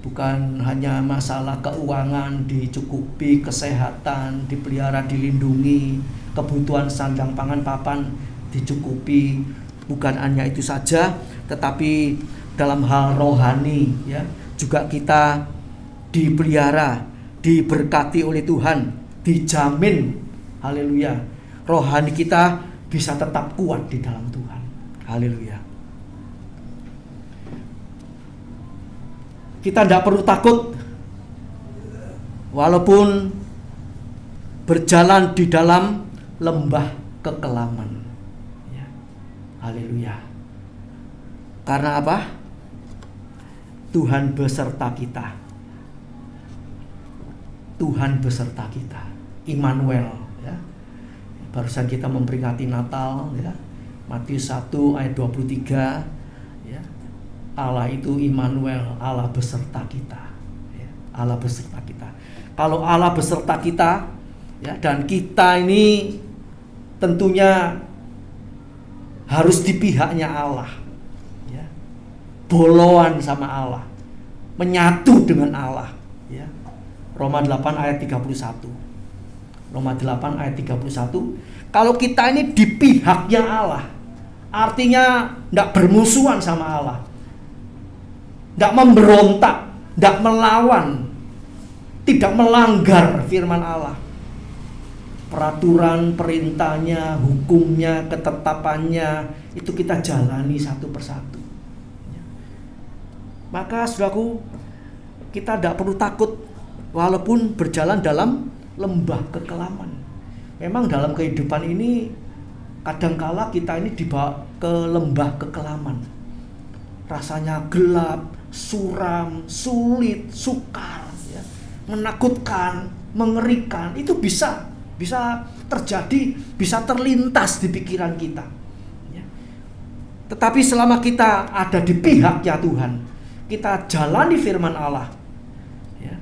bukan hanya masalah keuangan dicukupi, kesehatan dipelihara, dilindungi, kebutuhan sandang pangan papan dicukupi, bukan hanya itu saja, tetapi dalam hal rohani, ya, juga kita dipelihara, diberkati oleh Tuhan, dijamin, haleluya, rohani kita bisa tetap kuat di dalam Tuhan, haleluya. Kita tidak perlu takut walaupun berjalan di dalam lembah kekelaman, ya. Haleluya. Karena apa? Tuhan beserta kita. Tuhan beserta kita. Immanuel, ya. Barusan kita memperingati Natal, ya. Matius 1 ayat 23, ya. Allah itu Immanuel, Allah beserta kita, ya. Allah beserta kita. Kalau Allah beserta kita, ya, dan kita ini tentunya harus di pihaknya Allah, ya. Boloan sama Allah, menyatu dengan Allah, ya. Roma 8 ayat 31. Roma 8 ayat 31. Kalau kita ini di pihaknya Allah, artinya tidak bermusuhan sama Allah, tidak memberontak, tidak melawan, tidak melanggar firman Allah, peraturan, perintahnya, hukumnya, ketetapannya, itu kita jalani satu persatu. Maka saudaraku, kita tidak perlu takut walaupun berjalan dalam lembah kekelaman. Memang dalam kehidupan ini kadangkala kita ini dibawa ke lembah kekelaman, rasanya gelap, suram, sulit, sukar, ya, menakutkan, mengerikan. Itu bisa bisa terjadi, bisa terlintas di pikiran kita. Ya. Tetapi selama kita ada di pihaknya Tuhan, kita jalani firman Allah, ya,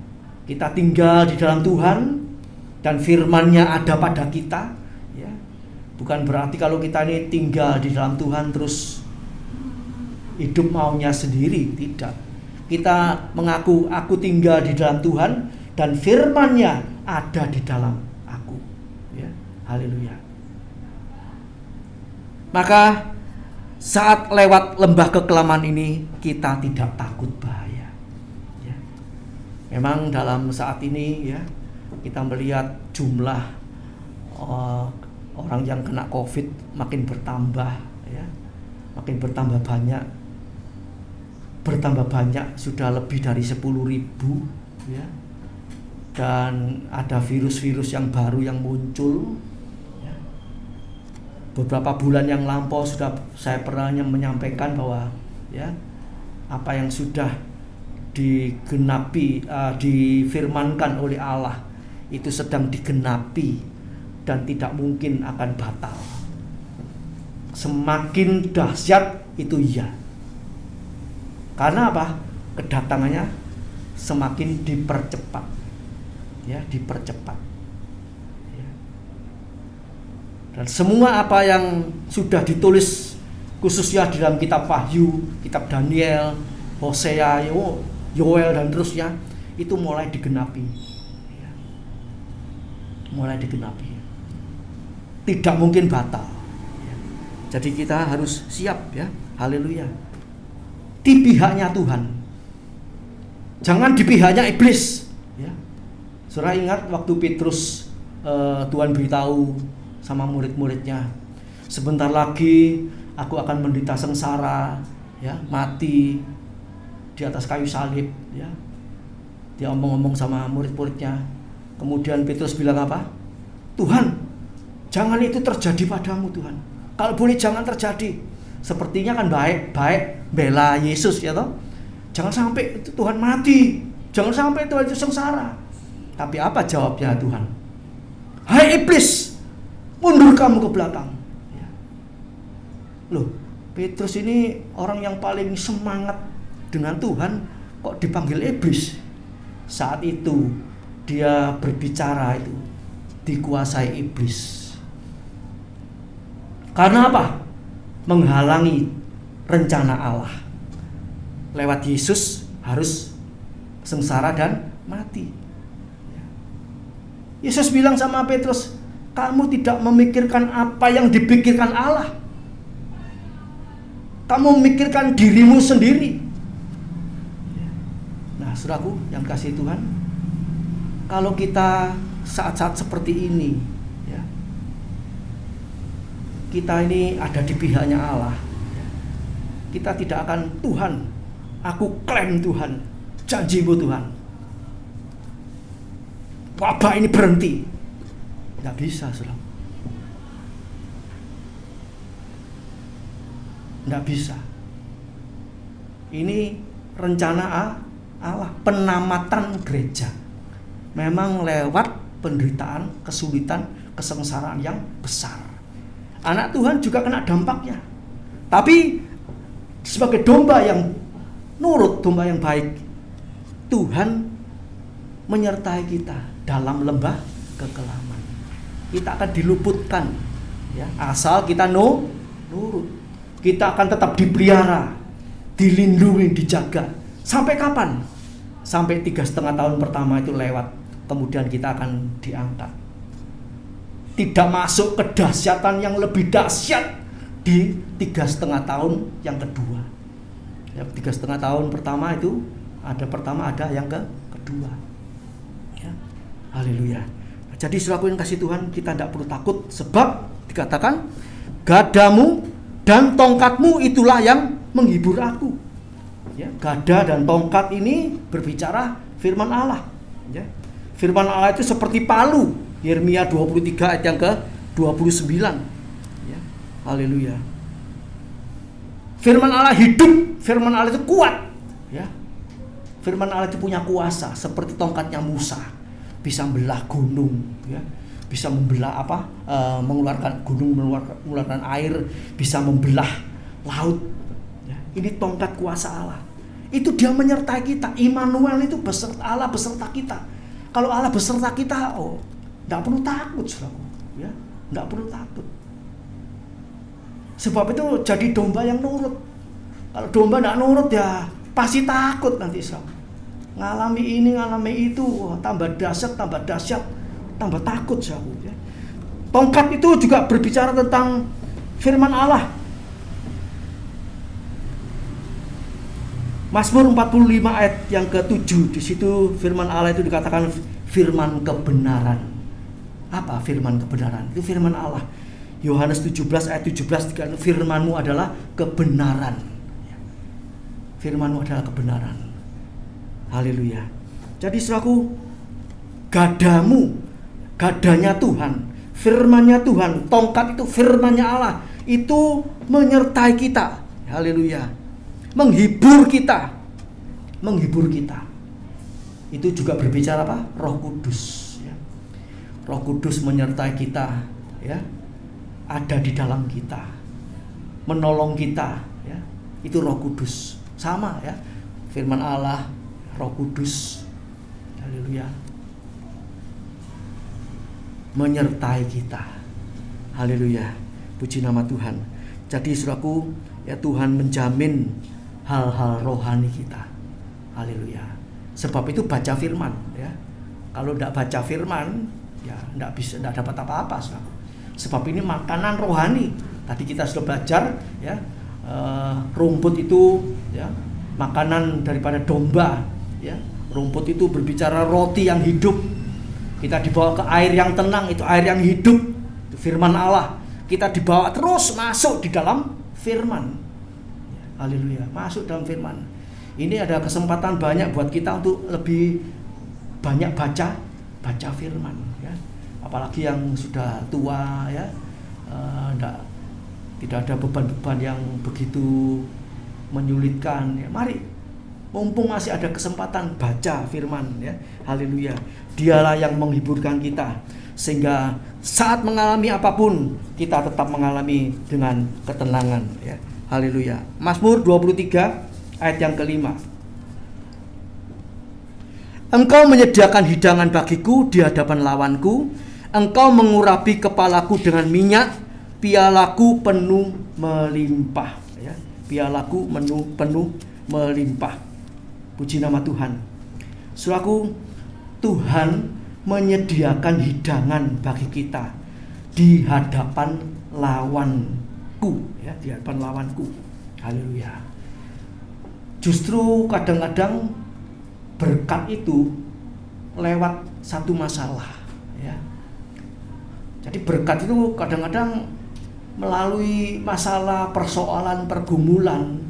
kita tinggal di dalam Tuhan dan firman-Nya ada pada kita, ya. Bukan berarti kalau kita ini tinggal di dalam Tuhan terus hidup maunya sendiri, tidak. Kita mengaku aku tinggal di dalam Tuhan dan firman-Nya ada di dalam aku, ya. Haleluya. Maka saat lewat lembah kekelaman ini kita tidak takut bahaya, ya. Memang dalam saat ini, ya, kita melihat jumlah orang yang kena COVID makin bertambah, ya, makin bertambah banyak, sudah lebih dari 10.000, ya. Dan ada virus-virus yang baru yang muncul, ya. Beberapa bulan yang lampau sudah saya pernah menyampaikan bahwa, ya, apa yang sudah digenapi, difirmankan oleh Allah itu sedang digenapi dan tidak mungkin akan batal. Semakin dahsyat itu, ya. Karena apa? Kedatangannya semakin dipercepat, ya, dipercepat, ya. Dan semua apa yang sudah ditulis khususnya di dalam kitab Wahyu, kitab Daniel, Hosea, Yoel dan terusnya itu mulai digenapi, ya. Mulai digenapi, tidak mungkin batal, ya. Jadi kita harus siap, ya. Haleluya. Di pihaknya Tuhan, jangan di pihaknya iblis, ya. Saudara ingat waktu Petrus Tuhan beritahu sama murid-muridnya, sebentar lagi aku akan menderita sengsara, ya, mati di atas kayu salib, ya. Dia omong-omong sama murid-muridnya. Kemudian Petrus bilang apa? Tuhan, jangan itu terjadi padamu, Tuhan. Kalau boleh jangan terjadi. Sepertinya kan baik bela Yesus, ya toh. Jangan sampai itu Tuhan mati, jangan sampai Tuhan itu sengsara. Tapi apa jawabnya Tuhan? Hai iblis, mundur kamu ke belakang, ya. Loh, Petrus ini orang yang paling semangat dengan Tuhan, kok dipanggil iblis? Saat itu dia berbicara itu dikuasai iblis. Karena apa? Menghalangi rencana Allah. Lewat Yesus harus sengsara dan mati. Yesus bilang sama Petrus, kamu tidak memikirkan apa yang dipikirkan Allah. Kamu memikirkan dirimu sendiri. Nah, saudaraku yang kasih Tuhan, kalau kita saat-saat seperti ini, ya, kita ini ada di pihaknya Allah, ya. Kita tidak akan, Tuhan, aku klaim Tuhan, janjimu Tuhan, wabah ini berhenti. Tidak bisa, saudara. Tidak bisa. Ini rencana Allah, penamatan gereja. Memang lewat penderitaan, kesulitan, kesengsaraan yang besar. Anak Tuhan juga kena dampaknya. Tapi sebagai domba yang nurut, domba yang baik, Tuhan menyertai kita dalam lembah kekelaman. Kita akan diluputkan, ya, asal kita nurut. Kita akan tetap dipelihara, dilindungi, dijaga. Sampai kapan? Sampai 3,5 tahun pertama itu lewat, kemudian kita akan diangkat. Tidak masuk ke dahsyatan yang lebih dahsyat di 3,5 tahun yang kedua. Ya, 3,5 tahun pertama itu ada yang kedua. Ya. Haleluya. Jadi saudaraku yang kasih Tuhan, kita tidak perlu takut, sebab dikatakan gadamu dan tongkatmu itulah yang menghibur aku. Ya, gada dan tongkat ini berbicara firman Allah. Ya. Firman Allah itu seperti palu. Yeremia 23 ayat yang ke-29. Ya. Haleluya. Firman Allah hidup, firman Allah itu kuat. Ya. Firman Allah itu punya kuasa seperti tongkatnya Musa, bisa belah gunung, ya. bisa membelah mengeluarkan gunung, mengeluarkan air, bisa membelah laut. Ya, ini tongkat kuasa Allah. Itu dia menyertai kita. Immanuel itu Allah beserta kita. Kalau Allah beserta kita, tidak perlu takut, saudaraku. Ya, tidak perlu takut. Sebab itu jadi domba yang nurut. Kalau domba tidak nurut ya pasti takut nanti, saudaraku. Ngalami ini, ngalami itu, tambah dahsyat, tambah takut, saudaraku. Ya. Tongkat itu juga berbicara tentang firman Allah. Mazmur 45 ayat yang ke-7, di situ firman Allah itu dikatakan firman kebenaran. Apa firman kebenaran? Itu firman Allah. Yohanes 17 ayat 17 dikatakan firman-Mu adalah kebenaran. Firman-Mu adalah kebenaran. Haleluya. Jadi saudaraku, gadamu, gadanya Tuhan, firman-Nya Tuhan, tongkat itu firman-Nya Allah, itu menyertai kita. Haleluya. Menghibur kita. Itu juga berbicara apa? Roh Kudus, ya. Roh Kudus menyertai kita, ya. Ada di dalam kita, menolong kita, ya. Itu Roh Kudus. Sama, ya. Firman Allah, Roh Kudus. Haleluya. Menyertai kita. Haleluya. Puji nama Tuhan. Jadi saudaraku, ya, Tuhan menjamin hal-hal rohani kita. Haleluya. Sebab itu baca firman, ya. Kalau tidak baca firman, ya tidak dapat apa-apa, saudara. Sebab ini makanan rohani. Tadi kita sudah belajar, ya, rumput itu, ya, makanan daripada domba, ya. Rumput itu berbicara roti yang hidup. Kita dibawa ke air yang tenang, itu air yang hidup, itu firman Allah. Kita dibawa terus masuk di dalam firman. Haleluya, masuk dalam firman. Ini ada kesempatan banyak buat kita untuk lebih banyak baca firman, ya. Apalagi yang sudah tua, ya, tidak ada beban-beban yang begitu menyulitkan, ya. Mari, mumpung masih ada kesempatan, baca firman, ya. Haleluya. Dialah yang menghiburkan kita, sehingga saat mengalami apapun kita tetap mengalami dengan ketenangan, ya. Haleluya. Mazmur 23 ayat yang ke-5. Engkau menyediakan hidangan bagiku di hadapan lawanku. Engkau mengurapi kepalaku dengan minyak, pialaku penuh melimpah, ya. Pialaku penuh melimpah. Puji nama Tuhan. Saudaraku, Tuhan menyediakan hidangan bagi kita di hadapan lawanku, ya, di hadapan lawanku. Haleluya. Justru kadang-kadang berkat itu lewat satu masalah, ya. Jadi berkat itu kadang-kadang melalui masalah, persoalan, pergumulan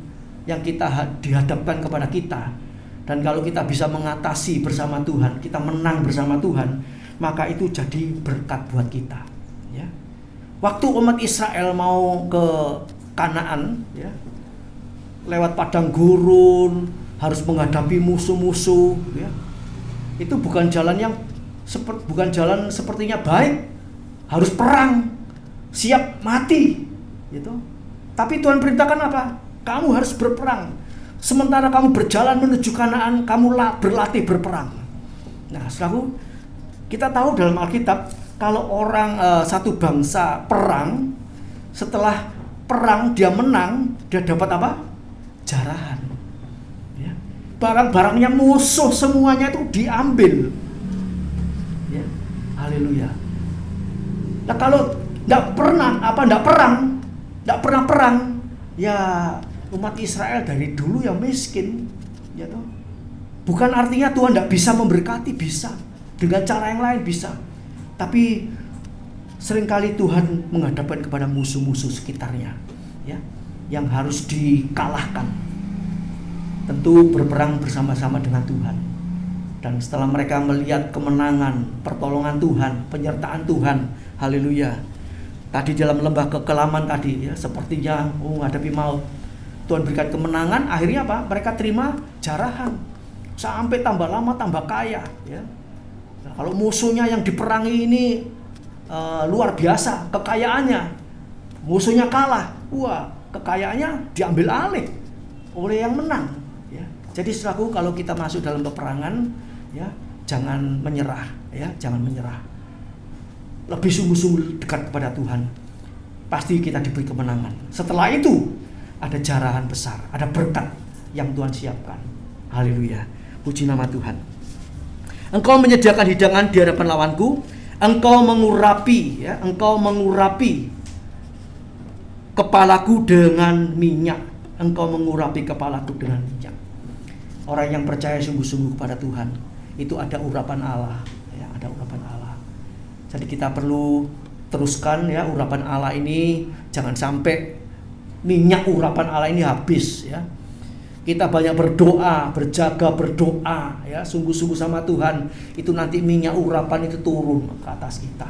yang kita dihadapkan kepada kita. Dan kalau kita bisa mengatasi bersama Tuhan, kita menang bersama Tuhan, maka itu jadi berkat buat kita, ya. Waktu umat Israel mau ke Kanaan, ya, lewat padang gurun, harus menghadapi musuh-musuh, ya. Itu bukan jalan sepertinya baik, harus perang, siap mati, gitu. Tapi Tuhan perintahkan apa? Kamu harus berperang. Sementara kamu berjalan menuju Kanaan, kamu berlatih berperang. Nah, saudaraku, kita tahu dalam Alkitab, kalau orang satu bangsa perang, setelah perang dia menang, dia dapat apa? Jarahan. Ya. Barang-barangnya musuh semuanya itu diambil. Ya. Haleluya. Nah, kalau tidak pernah perang, ya umat Israel dari dulu yang miskin, ya toh. Bukan artinya Tuhan tidak bisa memberkati, bisa dengan cara yang lain bisa. Tapi seringkali Tuhan menghadapkan kepada musuh-musuh sekitarnya, ya, yang harus dikalahkan. Tentu berperang bersama-sama dengan Tuhan. Dan setelah mereka melihat kemenangan, pertolongan Tuhan, penyertaan Tuhan, haleluya. Tadi dalam lembah kekelaman tadi, ya, sepertinya menghadapi maut, Tuhan berikan kemenangan, akhirnya apa? Mereka terima jarahan. Sampai tambah lama tambah kaya, ya. Nah, kalau musuhnya yang diperangi ini luar biasa kekayaannya, musuhnya kalah, wah kekayaannya diambil alih oleh yang menang. Ya. Jadi saudaraku, kalau kita masuk dalam peperangan, ya jangan menyerah, ya jangan menyerah. Lebih sungguh-sungguh dekat kepada Tuhan, pasti kita diberi kemenangan. Setelah itu ada jarahan besar, ada berkat yang Tuhan siapkan. Haleluya, puji nama Tuhan. Engkau menyediakan hidangan di hadapan lawanku, engkau mengurapi, ya, engkau mengurapi kepalaku dengan minyak, engkau mengurapi kepalaku dengan minyak. Orang yang percaya sungguh-sungguh kepada Tuhan, itu ada urapan Allah, ya, ada urapan Allah. Jadi kita perlu teruskan, ya, urapan Allah ini, jangan sampai minyak urapan Allah ini habis, ya. Kita banyak berdoa, berjaga berdoa, ya, sungguh-sungguh sama Tuhan, itu nanti minyak urapan itu turun ke atas kita,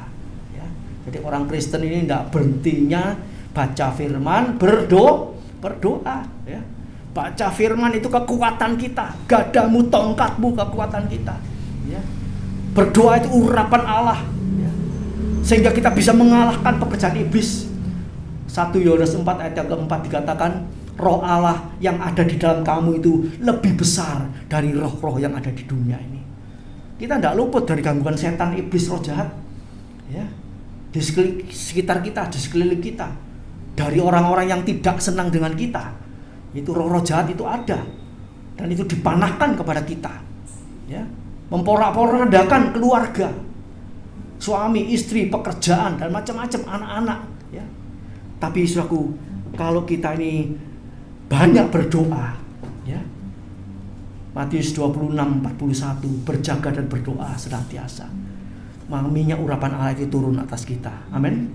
ya. Jadi orang Kristen ini tidak berhentinya baca firman, berdoa, ya. Baca firman itu kekuatan kita, gadamu, tongkatmu, kekuatan kita, ya. Berdoa itu urapan Allah, ya. Sehingga kita bisa mengalahkan pekerjaan iblis. 1 Yohanes 4 ayat yang keempat dikatakan, Roh Allah yang ada di dalam kamu itu lebih besar dari roh-roh yang ada di dunia ini. Kita tidak luput dari gangguan setan, iblis, roh jahat, ya, di sekitar kita, di sekeliling kita. Dari orang-orang yang tidak senang dengan kita, itu roh-roh jahat itu ada, dan itu dipanahkan kepada kita, ya, memporak-porandakan keluarga, suami, istri, pekerjaan, dan macam-macam, anak-anak, ya. Tapi saudaraku, kalau kita ini banyak berdoa, ya. Matius 26:41, berjaga dan berdoa senantiasa, maka minyak urapan Allah itu turun atas kita. Amin.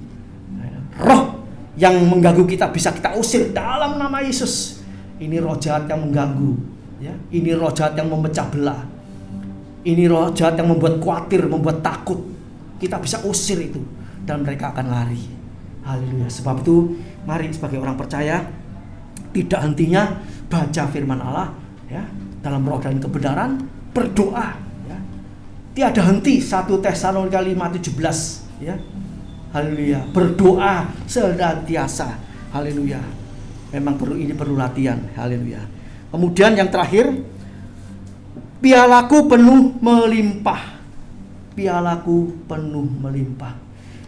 Roh yang mengganggu kita bisa kita usir dalam nama Yesus. Ini roh jahat yang mengganggu, ya. Ini roh jahat yang memecah belah. Ini roh jahat yang membuat khawatir, membuat takut. Kita bisa usir itu dan mereka akan lari. Haleluya. Sebab itu mari sebagai orang percaya tidak hentinya baca firman Allah, ya, dalam roh dan kebenaran, berdoa, ya. Tiada henti. 1 Tesalonika 5:17, ya. Haleluya. Berdoa senantiasa. Haleluya. Memang perlu latihan. Haleluya. Kemudian yang terakhir, pialaku penuh melimpah. Pialaku penuh melimpah.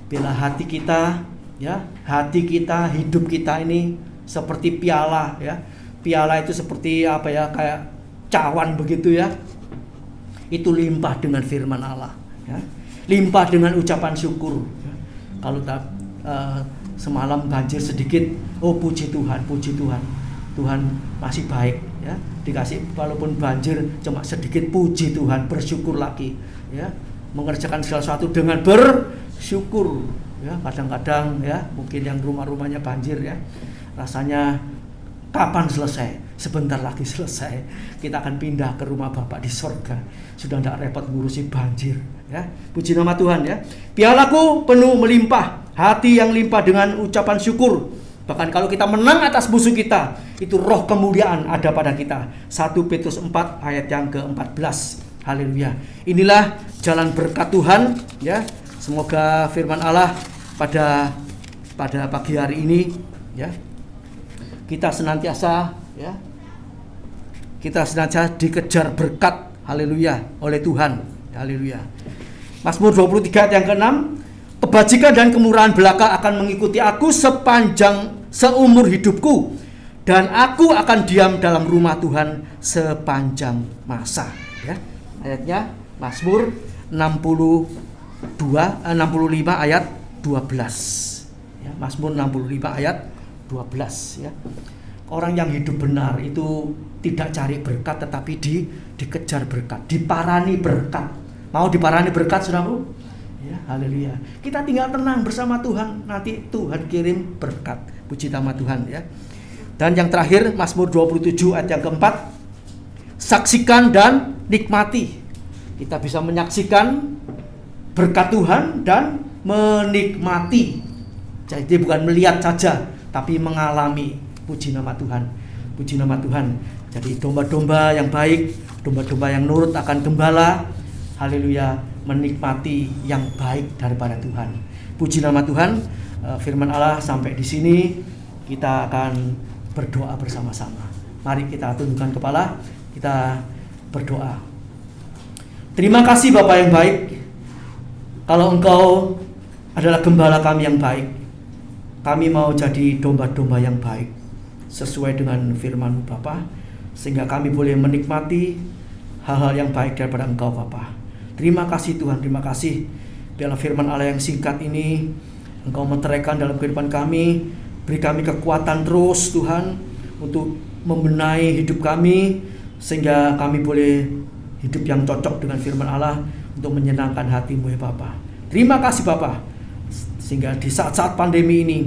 Bila hati kita, ya, hati kita, hidup kita ini seperti piala, ya. Piala itu seperti apa, ya, kayak cawan begitu, ya. Itu limpah dengan firman Allah, ya. Limpah dengan ucapan syukur, ya. Kalau semalam banjir sedikit, oh puji Tuhan, puji Tuhan. Tuhan masih baik, ya. Dikasih walaupun banjir cuma sedikit, puji Tuhan, bersyukur lagi, ya. Mengerjakan segala sesuatu dengan bersyukur, ya. Kadang-kadang, ya, mungkin yang rumah-rumahnya banjir, ya, rasanya kapan selesai? Sebentar lagi selesai. Kita akan pindah ke rumah Bapak di sorga. Sudah tidak repot ngurusi banjir, ya. Puji nama Tuhan, ya. Pialaku penuh melimpah, hati yang limpah dengan ucapan syukur. Bahkan kalau kita menang atas musuh kita, itu roh kemuliaan ada pada kita. 1 Petrus 4 ayat yang ke-14. Haleluya. Inilah jalan berkat Tuhan, ya. Semoga firman Allah pada pagi hari ini, ya, kita senantiasa, ya, kita senantiasa dikejar berkat, haleluya, oleh Tuhan, haleluya. Mazmur 23 ayat yang ke-6, kebajikan dan kemurahan belaka akan mengikuti aku seumur hidupku, dan aku akan diam dalam rumah Tuhan sepanjang masa, ya. Ayatnya Mazmur 65 ayat 12, ya. Mazmur 65 ayat 12, ya. Orang yang hidup benar itu tidak cari berkat, tetapi dikejar berkat, diparani berkat. Mau diparani berkat, saudaraku? Ya, haleluya. Kita tinggal tenang bersama Tuhan, nanti Tuhan kirim berkat. Puji nama Tuhan, ya. Dan yang terakhir, Mazmur 27 ayat yang keempat, saksikan dan nikmati. Kita bisa menyaksikan berkat Tuhan dan menikmati. Jadi bukan melihat saja, tapi mengalami. Puji nama Tuhan, puji nama Tuhan. Jadi domba-domba yang baik, domba-domba yang nurut akan gembala, haleluya, menikmati yang baik daripada Tuhan. Puji nama Tuhan. Firman Allah sampai di sini, kita akan berdoa bersama-sama. Mari kita tundukkan kepala, kita berdoa. Terima kasih Bapa yang baik. Kalau Engkau adalah gembala kami yang baik, kami mau jadi domba-domba yang baik sesuai dengan firman Bapa, sehingga kami boleh menikmati hal-hal yang baik daripada Engkau Bapa. Terima kasih Tuhan, terima kasih. Biarlah firman Allah yang singkat ini Engkau meteraikan dalam kehidupan kami. Beri kami kekuatan terus Tuhan untuk membenahi hidup kami, sehingga kami boleh hidup yang cocok dengan firman Allah untuk menyenangkan hati-Mu ya Bapa. Terima kasih Bapa, sehingga di saat-saat pandemi ini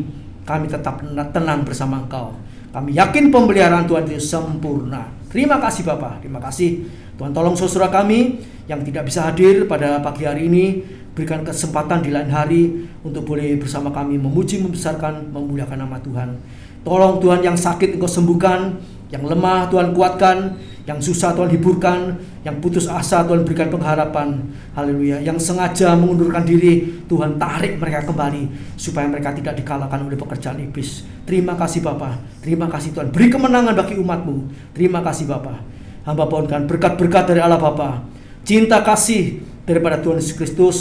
kami tetap tenang bersama Engkau. Kami yakin pemeliharaan Tuhan itu sempurna. Terima kasih Bapa, terima kasih. Tuhan tolong saudara kami yang tidak bisa hadir pada pagi hari ini, berikan kesempatan di lain hari untuk boleh bersama kami memuji, membesarkan, memuliakan nama Tuhan. Tolong Tuhan, yang sakit Engkau sembuhkan, yang lemah Tuhan kuatkan, yang susah Tuhan hiburkan, yang putus asa Tuhan berikan pengharapan. Haleluya. Yang sengaja mengundurkan diri, Tuhan tarik mereka kembali supaya mereka tidak dikalahkan oleh pekerjaan iblis. Terima kasih Bapa, terima kasih Tuhan. Beri kemenangan bagi umat-Mu. Terima kasih Bapa. Hamba mohonkan berkat-berkat dari Allah Bapa, cinta kasih daripada Tuhan Yesus Kristus,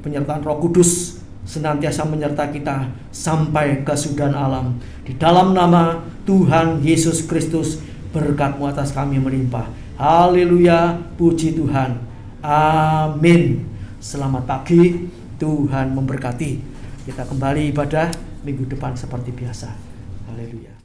penyertaan Roh Kudus senantiasa menyertai kita sampai kesudahan alam. Di dalam nama Tuhan Yesus Kristus, berkat-Mu atas kami melimpah. Haleluya, puji Tuhan. Amin. Selamat pagi, Tuhan memberkati. Kita kembali ibadah minggu depan seperti biasa. Haleluya.